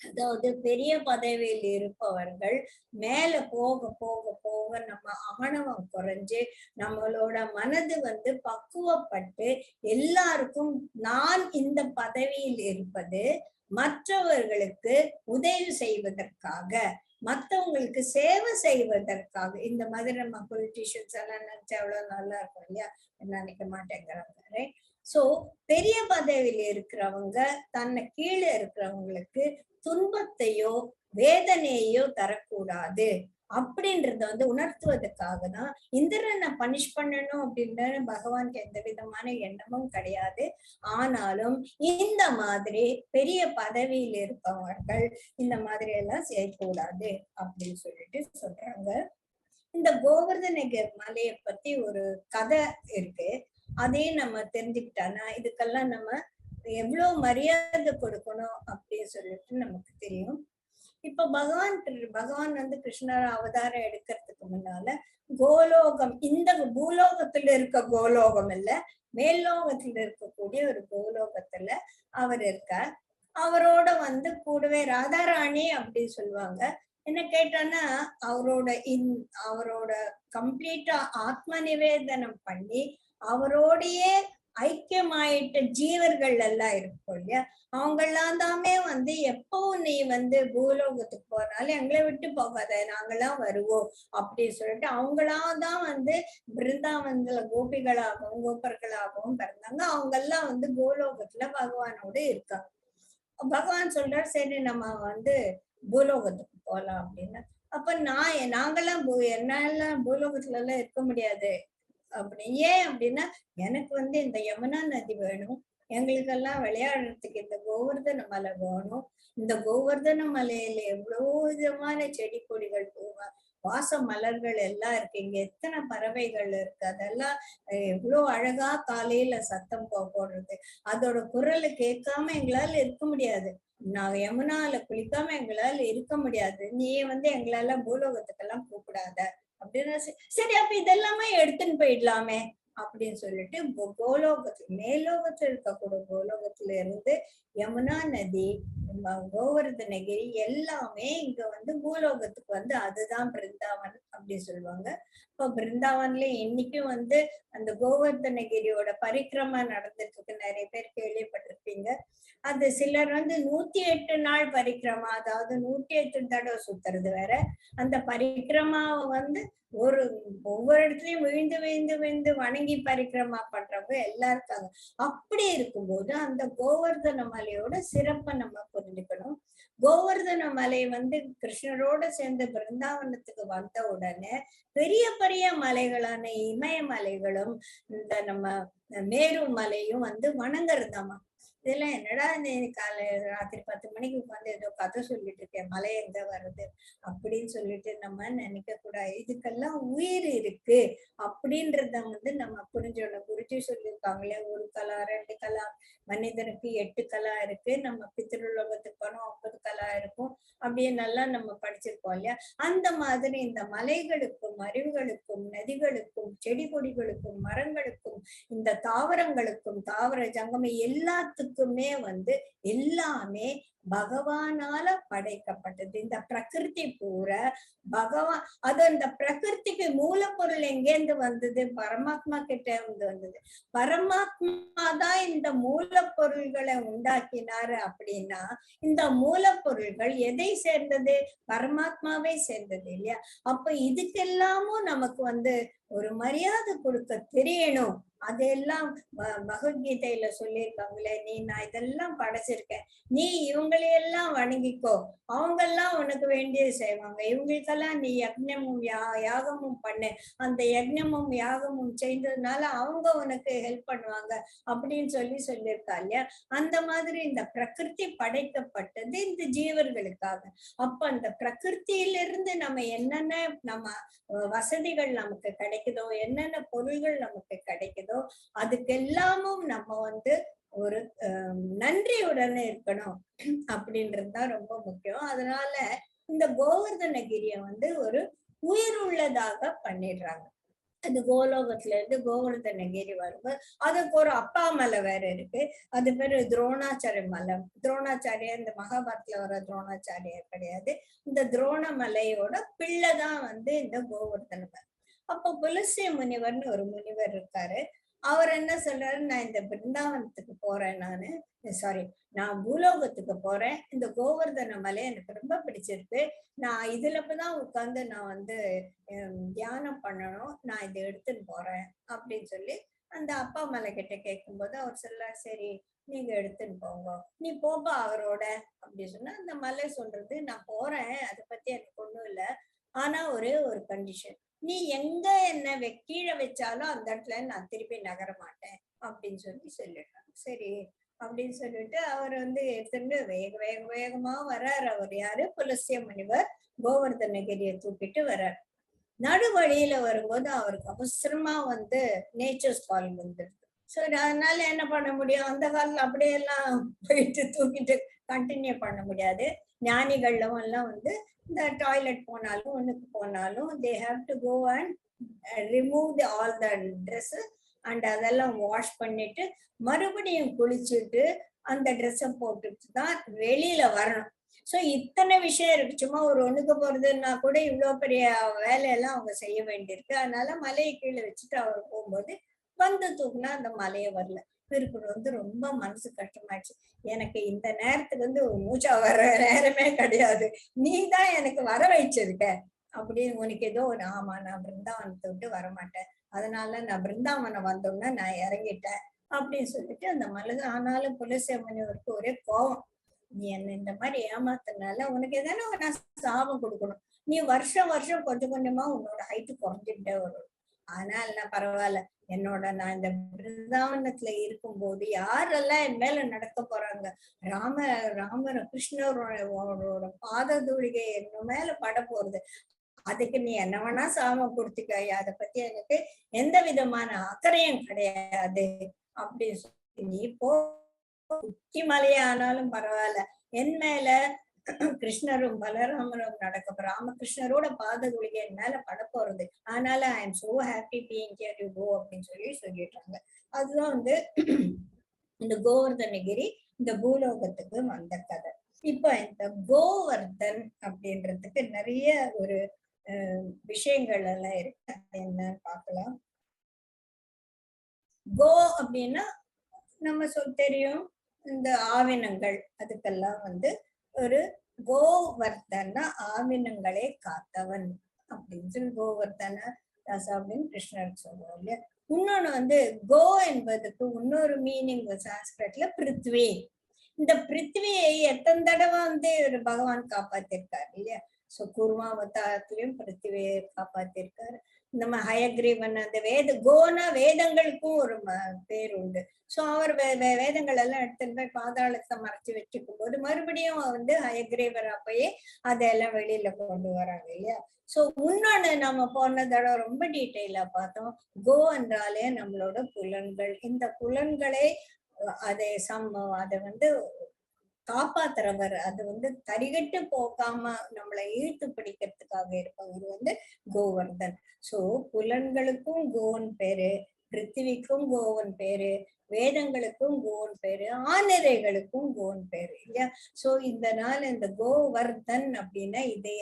அதாவது பெரிய பதவியில் இருப்பவர்கள் மேல போக போக போக நம்ம ஆணவம் குறைஞ்சு நம்மளோட மனது வந்து பக்குவப்பட்டு எல்லாருக்கும் நான் இந்த பதவியில் இருப்பது மற்றவர்களுக்கு உதவி செய்வதற்காக, மற்றவங்களுக்கு சேவை செய்வதற்காக. இந்த மாதிரி நம்ம பொலிட்டீஷியன்ஸ் எல்லாம் நினைச்சா எவ்வளவு நல்லா இருக்கும் இல்லையா, நினைக்க மாட்டேங்கிறாங்க. சோ பெரிய பதவியில இருக்கிறவங்க தன்னை கீழே இருக்கிறவங்களுக்கு துன்பத்தையோ வேதனையோ தரக்கூடாது அப்படின்றத வந்து உணர்த்துவதற்காக தான் இந்திரனை பனிஷ் பண்ணணும் அப்படின்னு பகவானுக்கு எந்த விதமான எண்ணமும் கிடையாது. ஆனாலும் இந்த மாதிரி பெரிய பதவியில் இருப்பவர்கள் இந்த மாதிரி எல்லாம் செய்யக்கூடாது அப்படின்னு சொல்லிட்டு சொல்றாங்க. இந்த கோவர்தனகிரி மலையை பத்தி ஒரு கதை இருக்கு. அதையும் நம்ம தெரிஞ்சுக்கிட்டானா இதுக்கெல்லாம் நம்ம எவ்வளவு மரியாதை கொடுக்கணும் அப்படின்னு சொல்லிட்டு நமக்கு தெரியும். இப்ப பகவான் வந்து கிருஷ்ணர் அவதாரம் எடுக்கிறதுக்கு முன்னால கோலோகம், இந்த பூலோகத்துல இருக்க கோலோகம் இல்ல, மேல்லோகத்துல இருக்கக்கூடிய ஒரு கோலோகத்துல அவர் இருக்கார். அவரோட வந்து கூடவே ராதாராணி அப்படின்னு சொல்லுவாங்க. என்ன கேட்டான்னா அவரோட கம்ப்ளீட்டா ஆத்ம நிவேதனம் பண்ணி அவரோடையே ஐக்கியமாயிட்ட ஜீவர்கள் எல்லாம் இருக்கும் இல்லையா, அவங்கெல்லாம் தாமே வந்து எப்பவும் நீ வந்து பூலோகத்துக்கு போனாலும் எங்களை விட்டு போகாத, நாங்கெல்லாம் வருவோம் அப்படின்னு சொல்லிட்டு அவங்களாதான் வந்து பிருந்தாவன்ல கோபிகளாகவும் கோபர்களாகவும் பிறந்தாங்க. அவங்க எல்லாம் வந்து பூலோகத்துல பகவானோட இருக்காங்க. பகவான் சொல்றாரு, சரி நம்ம வந்து பூலோகத்துக்கு போலாம் அப்படின்னு. அப்ப நாங்கெல்லாம் என்னால பூலோகத்துல எல்லாம் இருக்க முடியாது அப்படி. ஏன் அப்படின்னா, எனக்கு வந்து இந்த யமுனா நதி வேணும், எங்களுக்கெல்லாம் விளையாடுறதுக்கு இந்த கோவர்தன மலை வேணும். இந்த கோவர்தன மலையில எவ்வளவு விதமான செடி கொடிகள் வாச மலர்கள் எல்லாம் இருக்கு, இங்க எத்தனை பறவைகள் இருக்கு, அதெல்லாம் எவ்வளவு அழகா காலையில சத்தம் போடுறது, அதோட குரலை கேட்காம எங்களால இருக்க முடியாது, நாங்க யமுனால குளிக்காம எங்களால இருக்க முடியாது, நீ வந்து எங்களால பூலோகத்துக்கெல்லாம் கூப்பிடாத அப்படின்னு. சரி அப்ப இதெல்லாமே எடுத்துன்னு போயிடலாமே அப்படின்னு சொல்லிட்டு கோலோகத்துல மேலோகத்துல இருக்கக்கூடிய கோலோகத்துல இருந்து யமுனா நதி, கோவர்தனகிரி எல்லாமே இங்க வந்து பூலோகத்துக்கு வந்து அதுதான் பிருந்தாவன் அப்படின்னு சொல்லுவாங்க. இப்ப பிருந்தாவன்ல இன்னைக்கும் வந்து அந்த கோவர்தனகிரியோட பரிக்கிரமா நடந்துட்டு இருக்கு, நிறைய பேர் கேள்விப்பட்டிருப்பீங்க. அது சிலர் 108 நாள் பரிக்கிரமா, அதாவது 108 தடவை சுத்துறது வேற. அந்த பரிக்கிரமாவை ஒரு ஒவ்வொரு இடத்துலயும் விழுந்து விழுந்து விழுந்து வணங்கி பரிக்கிரமா பண்றவங்க எல்லாம் இருக்காங்க. அப்படி இருக்கும்போது அந்த கோவர்தன மலையோட சிறப்பை நம்ம புரிஞ்சுக்கணும். கோவர்தன மலை கிருஷ்ணரோட சேர்ந்து பிருந்தாவனத்துக்கு வந்த உடனே பெரிய பெரிய மலைகளான இமயமலைகளும் இந்த நம்ம மேரு மலையும் வணங்குறதாமா. இதெல்லாம் என்னடா நீ காலை ராத்திரி 10 மணிக்கு உட்காந்து ஏதோ கதை சொல்லிட்டு இருக்கேன், மலை எங்க வருது அப்படின்னு சொல்லிட்டு நம்ம நினைக்க கூடாது. இதுக்கெல்லாம் உயிர் இருக்கு அப்படின்றத நம்ம புரிஞ்சுக்கணும். குருஜி சொல்லியிருக்காங்களே, 1 கலா 2 கலா, மனிதனுக்கு 8 கலா இருக்கு, நம்ம பித்ருலோகத்துக்கு போனோம் 9 கலா இருக்கும் அப்படியே நல்லா நம்ம படிச்சிருக்கோம் இல்லையா. அந்த மாதிரி இந்த மலைகளுக்கும் அருவிகளுக்கும் நதிகளுக்கும் செடி கொடிகளுக்கும் மரங்களுக்கும் இந்த தாவரங்களுக்கும் தாவர ஜங்கம எல்லாத்துக்குமே எல்லாமே பகவானால படைக்கப்பட்டது. இந்த பிரகிருதி பூரா பகவான், அது அந்த பிரகிருதிக்கு மூலப்பொருள் எங்கேருந்து வந்தது? பரமாத்மா கிட்ட வந்தது. பரமாத்மா தான் இந்த மூலப்பொருள்களை உண்டாக்கினாரு. அப்படின்னா இந்த மூலப்பொருள்கள் எதை சேர்ந்தது? பரமாத்மாவை சேர்ந்தது இல்லையா. அப்ப இதுக்கெல்லாமும் நமக்கு ஒரு மரியாதை கொடுக்க தெரியணும். அதெல்லாம் பகவத்கீதையில சொல்லியிருக்காங்களே, நான் இதெல்லாம் படைச்சிருக்கேன், நீ இவங்களையெல்லாம் வணங்கிக்கோ, அவங்க எல்லாம் உனக்கு வேண்டியது செய்வாங்க, இவங்களுக்கெல்லாம் நீ யக்ஞமும் யாகமும் பண்ணு, அந்த யக்ஞமும் யாகமும் செய்ததுனால அவங்க உனக்கு ஹெல்ப் பண்ணுவாங்க அப்படின்னு சொல்லியிருக்கா இல்லையா. அந்த மாதிரி இந்த பிரகிருதி படைக்கப்பட்டது இந்த ஜீவர்களுக்காக. அப்ப அந்த பிரகிருத்தியிலிருந்து நம்ம என்னென்ன நம்ம வசதிகள் நமக்கு கிடைக்குதோ, என்னென்ன பொருள்கள் நமக்கு கிடைக்குதோ, அதுக்கெல்லாமும் நம்ம ஒரு நன்றியுடனே இருக்கணும் அப்படின்றதுதான் ரொம்ப முக்கியம். அதனால இந்த கோவர்தனகிரிய ஒரு உயிர் உள்ளதாக பண்ணிடுறாங்க. அது கோலோகத்துல இருந்து கோவர்தனகிரி வரும்போது அதுக்கு ஒரு அப்பா மலை வேற இருக்கு. அது பேரு துரோணாச்சாரிய மலை. துரோணாச்சாரியர் இந்த மகாபாரத்துல வர துரோணாச்சாரியர் கிடையாது. இந்த துரோண மலையோட பிள்ளைதான் இந்த கோவர்தன மலை. அப்போ புலசிய முனிவர்னு ஒரு முனிவர் இருக்காரு. அவர் என்ன சொல்றாரு, நான் இந்த பிருந்தாவனத்துக்கு போறேன், நான் பூலோகத்துக்கு போறேன், இந்த கோவர்தன மலை எனக்கு ரொம்ப பிடிச்சிருக்கு, நான் இதுலதான் உட்கார்ந்து நான் தியானம் பண்ணணும், நான் இதை எடுத்துன்னு போறேன் அப்படின்னு சொல்லி அந்த அப்பா மலை கிட்ட கேட்கும்போது அவர் சொல்றாரு, சரி நீங்க எடுத்துன்னு போங்க, நீ போப்பா அவரோட அப்படி சொன்னா அந்த மலை சொல்றது, நான் போறேன், அதை பத்தி எனக்கு ஒண்ணும் இல்லை, ஆனா ஒரே ஒரு கண்டிஷன், நீ எங்க என்ன கீழே வச்சாலும் அந்த இடத்துல நான் திருப்பி நகர மாட்டேன் அப்படின்னு சொல்லிடுறாங்க. சரி அப்படின்னு சொல்லிட்டு அவர் எடுத்துட்டு வேகமா வர்றாரு. அவர் யாரு? புலசிய முனிவர் கோவர்தனகிரியை தூக்கிட்டு வர்றாரு. நடு வழியில வரும்போது அவருக்கு அவசரமா நேச்சர்ஸ் கால் வந்துடுது. சரி, அதனால என்ன பண்ண முடியும், அந்த காலத்துல அப்படியெல்லாம் போயிட்டு தூக்கிட்டு கண்டினியூ பண்ண முடியாது. ஞானிகள்லாம் எல்லாம் இந்த டாய்லெட் போனாலும் ஒண்ணுக்கு போனாலும் they have to go and remove all the dress and அதெல்லாம் வாஷ் பண்ணிட்டு மறுபடியும் குளிச்சுட்டு அந்த ட்ரெஸ்ஸை போட்டுட்டு தான் வெளியில வரணும். சோ இத்தனை விஷயம் இருக்கு. சும்மா ஒரு ஒண்ணுக்கு போறதுன்னா கூட இவ்வளவு பெரிய வேலையெல்லாம் அவங்க செய்ய வேண்டியிருக்கு. அதனால மலையை கீழே வச்சுட்டு அவர் போகும்போது தூக்குனா அந்த மலையை வரல. இவருக்கு ரொம்ப மனசு கஷ்டமாயிடுச்சு. எனக்கு இந்த நேரத்துக்கு ஒரு மூச்சா வர நேரமே கிடையாது, நீ தான் எனக்கு வர வச்சிருக்க அப்படின்னு. உனக்கு ஏதோ ஒரு ஆமா, நான் பிருந்தாவனத்தை விட்டு வரமாட்டேன், அதனால நான் பிருந்தாவனம் வந்தோம்னா நான் இறங்கிட்டேன் அப்படின்னு சொல்லிட்டு அந்த மலை. ஆனாலும் புலசிய முனிவருக்கு ஒரே கோபம், நீ என்ன இந்த மாதிரி ஏமாத்தினால உனக்கு எதான நான் சாபம் கொடுக்கணும், நீ வருஷம் வருஷம் கொஞ்சம் கொஞ்சமா உன்னோட ஹைட்டு குறைஞ்சிட்டே வரும், அதனால பரவாயில்ல, நான் இந்த பிருந்தாவனத்துல இருக்கும்போது யாரெல்லாம் என் மேல நடக்க போறாங்க, ராமர் கிருஷ்ணரோட பாத தூளிகை என்ன மேல பட போறது, அதுக்கு நீ என்ன வேணா சாபம் கொடுத்துக்க, அதை பத்தி எனக்கு எந்த விதமான அக்கறையும் கிடையாது அப்படின்னு சொல்லி, நீ உச்சி மலையானாலும் பரவாயில்ல, என் மேல கிருஷ்ணரும் பலராமரும் நடக்க ராமகிருஷ்ணரோட பாத குளிகை என் மேல பட போறது, அதனால I am so happy being here you go அப்படின்னு சொல்லிட்டாங்க. அதுதான் இந்த கோவர்தனகிரி இந்த பூலோகத்துக்கு வந்த கதை. இப்ப இந்த கோவர்தன் அப்படின்றதுக்கு நிறைய ஒரு விஷயங்கள் எல்லாம் இருக்கு, என்ன பார்க்கலாம். கோ அப்படின்னா நம்ம தெரியும், இந்த ஆவினங்கள் அதுக்கெல்லாம் ஒரு கோவர்தன ஆவினங்களே காத்தவன் அப்படின்னு சொல்லி கோவர்தன தாஸ் அப்படின்னு கிருஷ்ணர் சொல்லுவோம் இல்லையா. இன்னொன்னு கோ என்பதுக்கு இன்னொரு மீனிங் சான்ஸ்கிரிட்ல பிருத்வி. இந்த பிருத்வியை எத்தனை தடவை ஒரு பகவான் காப்பாத்திருக்காரு இல்லையா. சோ கூர்மாவதாரத்திலையும் பிருத்திவியை காப்பாத்திருக்காரு. நம்ம ஹயக்ரீவன் அந்த கோனா வேதங்களுக்கும் ஒரு பேர் உண்டு. சோ அவர் வேதங்கள் எல்லாம் எடுத்துட்டு போய் பாதாளத்தை மறைச்சு வச்சுக்கும் போது மறுபடியும் ஹயக்ரீவரா போய் அதெல்லாம் வெளியில கொண்டு வராங்க இல்லையா. சோ இன்னொன்னு நம்ம போன தடவை ரொம்ப டீட்டெயிலா பார்த்தோம். கோ என்றாலே நம்மளோட புலன்கள். இந்த புலன்களை அதை அதை காப்பாத்துறவர். அது தரிகட்டு போகாம நம்மளை இழுத்து பிடிக்கிறதுக்காக இருப்பவர் கோவர்தன். சோ புலன்களுக்கும் கோவன் பேரு, பிருத்திவிக்கும் கோவன் பேரு, வேதங்களுக்கும் கோவன் பேரு, ஆனிரைகளுக்கும் கோவன் பேரு இல்லையா. சோ இந்த நாள் இந்த கோவர்தன் அப்படின்னா இதை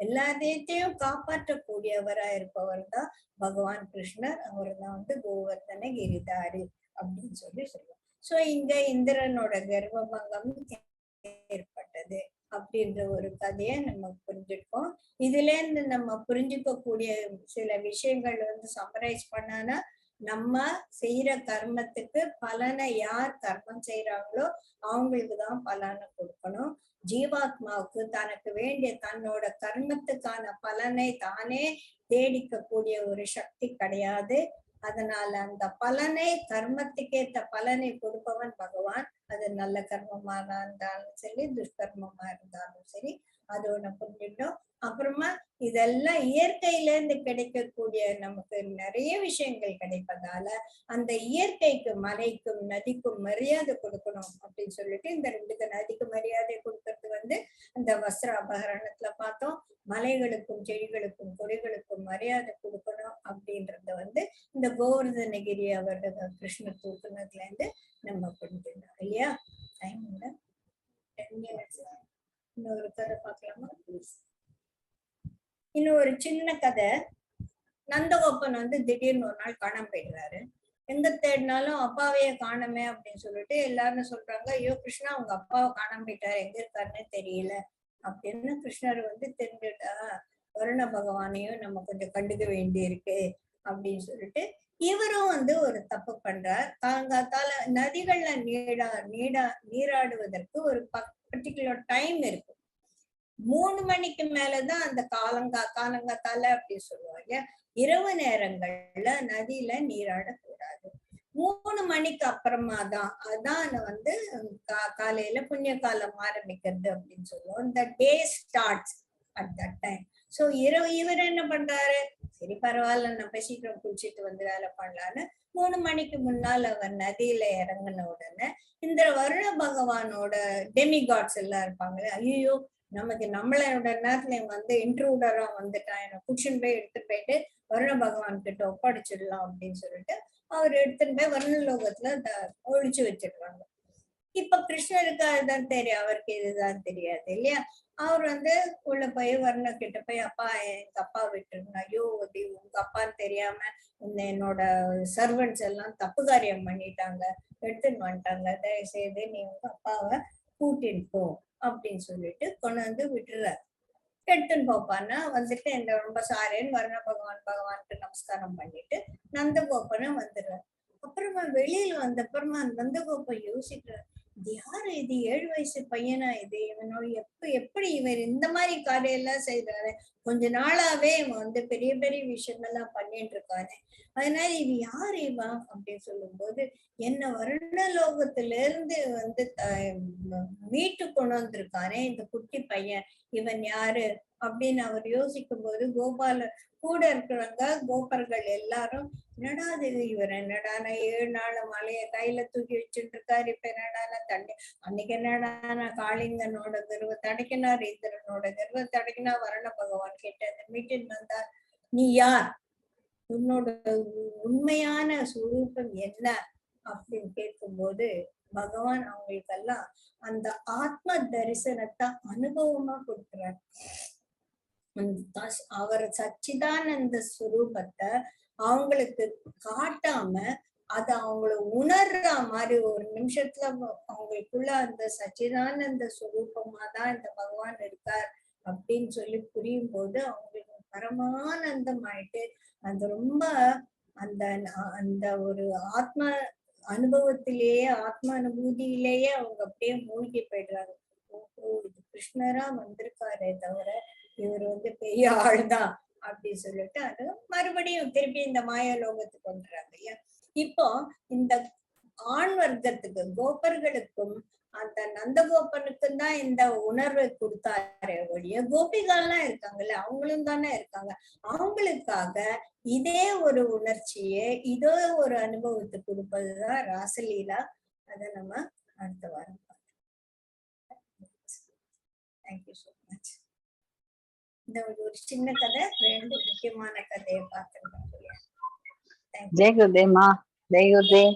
எல்லாத்தையும் காப்பாற்றக்கூடியவரா இருப்பவர் தான் பகவான் கிருஷ்ணர். அவர் தான் கோவர்தன கிரிதாரி அப்படின்னு சொல்லுவோம். சோ இங்க இந்திரனோட கர்ப்பபங்கம் ஏற்பட்டது அப்படின்ற ஒரு கதையை நம்ம புரிஞ்சுருக்கோம். இதுல இருந்து நம்ம புரிஞ்சுக்கக்கூடிய சில விஷயங்கள் சம்மரைஸ் பண்ணானா, நம்ம செய்யற கர்மத்துக்கு பலனை யார் கர்மம் செய்யறாங்களோ அவங்களுக்கு தான் பலனை கொடுக்கணும். ஜீவாத்மாவுக்கு தனக்கு வேண்டிய தன்னோட கர்மத்துக்கான பலனை தானே தேடிக்க கூடிய ஒரு சக்தி கிடையாது. அதனால அந்த பலனை கர்மத்துக்கேற்ற பலனை கொடுப்பவன் பகவான். அது நல்ல கர்மமா இருந்தாலும் சரி, துஷ்கர்மமா இருந்தாலும் சரி, அது ஒண்ணு புரிஞ்சுட்டோம். அப்புறமா இதெல்லாம் இயற்கையில இருந்து கிடைக்கக்கூடிய நமக்கு நிறைய விஷயங்கள் கிடைப்பதால அந்த இயற்கைக்கு மலைக்கும் நதிக்கும் மரியாதை கொடுக்கணும் அப்படின்னு சொல்லிட்டு இந்த ரெண்டுக்கு நதிக்கு மரியாதை கொடுக்கறது அந்த வஸ்திர அபகரணத்துல பார்த்தோம். மலைகளுக்கும் செடிகளுக்கும் கொடிகளுக்கும் மரியாதை கொடுக்கணும் அப்படின்றத இந்த கோவர்தனகிரி அவரோட கிருஷ்ண தூக்குனதுல இருந்து நம்ம புரிஞ்சுக்கணும் இல்லையா. டைம் இல்லை, 10 minutes. இன்னொரு கதை பார்க்கலாமா? இன்னும் ஒரு சின்ன கதை. நந்தகோபன் திடீர்னு ஒரு நாள் காணாம போயிடுறாரு. எங்க தேடினாலும் அப்பாவையே காணமே அப்படின்னு சொல்லிட்டு எல்லாரும் சொல்றாங்க, ஐயோ கிருஷ்ணா உங்க அப்பாவை காணாம போயிட்டாரு, எங்க இருக்காருன்னு தெரியல அப்படின்னு. கிருஷ்ணர் தெரிஞ்சுட்டா வருண பகவானையும் நம்ம கொஞ்சம் கண்டுக்க வேண்டி இருக்கு அப்படின்னு சொல்லிட்டு இவரும் ஒரு தப்பு பண்றார். காலங்காத்தால நதிகள்ல நீராடுவதற்கு ஒரு பர்டிகுலர் டைம் இருக்கு. 3 மணிக்கு மேலதான் அந்த காலங்காத்தால அப்படி சொல்லுவாங்க. இரவு நேரங்கள்ல நதியில நீராடக்கூடாது. 3 மணிக்கு அப்புறமா தான் அதான் காலையில புண்ணிய காலம் ஆரம்பிக்கிறது அப்படின்னு சொல்லுவோம். இந்த day starts at that time. So இவர் என்ன பண்றாரு, சரி பரவாயில்ல நம்ம சீக்கிரம் குளிச்சுட்டு வேலை பண்ணலான்னு 3 மணிக்கு முன்னால் அவர் நதியில இறங்கின உடனே இந்த வருண பகவானோட டெமிகாட்ஸ் எல்லாம் இருப்பாங்களே, ஐயோ நமக்கு நம்மளோட நேரத்துல இன்ட்ரூடரா வந்துட்டான், எனக்கு குஷன் போய் எடுத்துட்டு போயிட்டு வருண பகவான் கிட்ட ஒப்படைச்சிடலாம் அப்படின்னு சொல்லிட்டு அவர் எடுத்துட்டு போய் வருணலோகத்துல ஒழிச்சு வச்சிடுறாங்க. இப்ப கிருஷ்ணருக்கு அதுதான் தெரியும், அவருக்கு இதுதான் தெரியாது இல்லையா. அவர் உள்ள போய் வருண கிட்ட போய், அப்பா எங்க அப்பா விட்டுருங்க, ஐயோ உங்க அப்பான்னு தெரியாம என்னோட சர்வன்ட்ஸ் எல்லாம் தப்பு காரியம் பண்ணிட்டாங்க, எடுத்துன்னு வந்துட்டாங்க, தயவுசெய்து நீ உங்க அப்பாவை கூட்டின்னு போ அப்படின்னு சொல்லிட்டு கொண்டு விட்டுறாரு. எடுத்துன்னு போப்பான்னா இந்த ரொம்ப சாரின்னு வருண பகவானுக்கு நமஸ்காரம் பண்ணிட்டு நந்தகோபனை வந்துடுறாரு. அப்புறமா வெளியில வந்தப்புறமா நந்தகோபன் யோசிக்கிறார், இது யாரு, இது 7 வயசு பையனா, இது இவனோட எப்படி இவர் இந்த மாதிரி காரியெல்லாம் செய்யறாரு, கொஞ்ச நாளாவே இவன் பெரிய பெரிய விஷயங்கள்லாம் பண்ணிட்டு இருக்கானே, அதனால இது யாரு இவன் அப்படின்னு சொல்லும் போது, என்ன வருணலோகத்துல இருந்து மீட்டு கொண்டு வந்திருக்கானே இந்த குட்டி பையன், இவன் யாரு அப்படின்னு அவர் யோசிக்கும் போது கூட இருக்கிறவங்க கோபர்கள் எல்லாரும், என்னடா இது இவர் என்னடானா 7 நாள் மலைய கையில தூக்கி வச்சுட்டு இருக்காரு, இப்ப என்னடானா தண்ணி, அன்னைக்கு என்னடானா காளிங்கனோட கர்வத்தை அடைக்கினார், இந்திரனோட கர்வத்தை அடைக்கினா, வருண பகவான் கேட்ட மீட்டின் வந்தார், நீ யார், உன்னோட உண்மையான சுரூபம் என்ன அப்படின்னு கேட்கும்போது பகவான் அவங்களுக்கெல்லாம் அந்த ஆத்ம தரிசனத்தை அனுபவமா கொடுக்கிறார். அவர் சச்சிதானந்த ஸ்வரூபத்தை அவங்களுக்கு காட்டாம அது அவங்கள உணர்ற மாதிரி ஒரு நிமிஷத்துல அவங்களுக்குள்ள அந்த சச்சிதானந்த சுரூபமா தான் இந்த பகவான் இருக்கார் அப்படின்னு சொல்லி புரியும் போது அவங்களுக்கு பரமானந்தம் ஆயிட்டு அந்த ரொம்ப அந்த அந்த ஒரு ஆத்ம அனுபவத்திலேயே ஆத்ம அனுபூதியிலேயே அவங்க அப்படியே மூழ்கி போயிடுறாங்க. ஓஹோ, இது கிருஷ்ணரா வந்திருக்காரே தவிர இவர் பெரிய ஆள்தான் அப்படி சொல்லிட்டு அது மறுபடியும் திருப்பி இந்த மாய லோகத்துக்கு வந்துடுறாங்க இல்லையா. இப்போ இந்த ஆண் வர்க்கத்துக்கு கோபர்களுக்கும் அந்த நந்தகோபனுக்கும் தான் இந்த உணர்வை கொடுத்தாரே ஒழிய கோபிகாலாம் இருக்காங்கல்ல, அவங்களும் தானே இருக்காங்க. அவங்களுக்காக இதே ஒரு உணர்ச்சியை இதோ ஒரு அனுபவத்தை கொடுப்பதுதான் ராசலீலா. அதை நம்ம அடுத்த வாரம் பார்க்கலாம். Thank you so much. இந்த ஒரு சின்ன கதை, 2 முக்கியமான கதையை பார்த்துருக்கோம். ஜெய் குருதேவ் மா, ஜெய் குருதேவ்.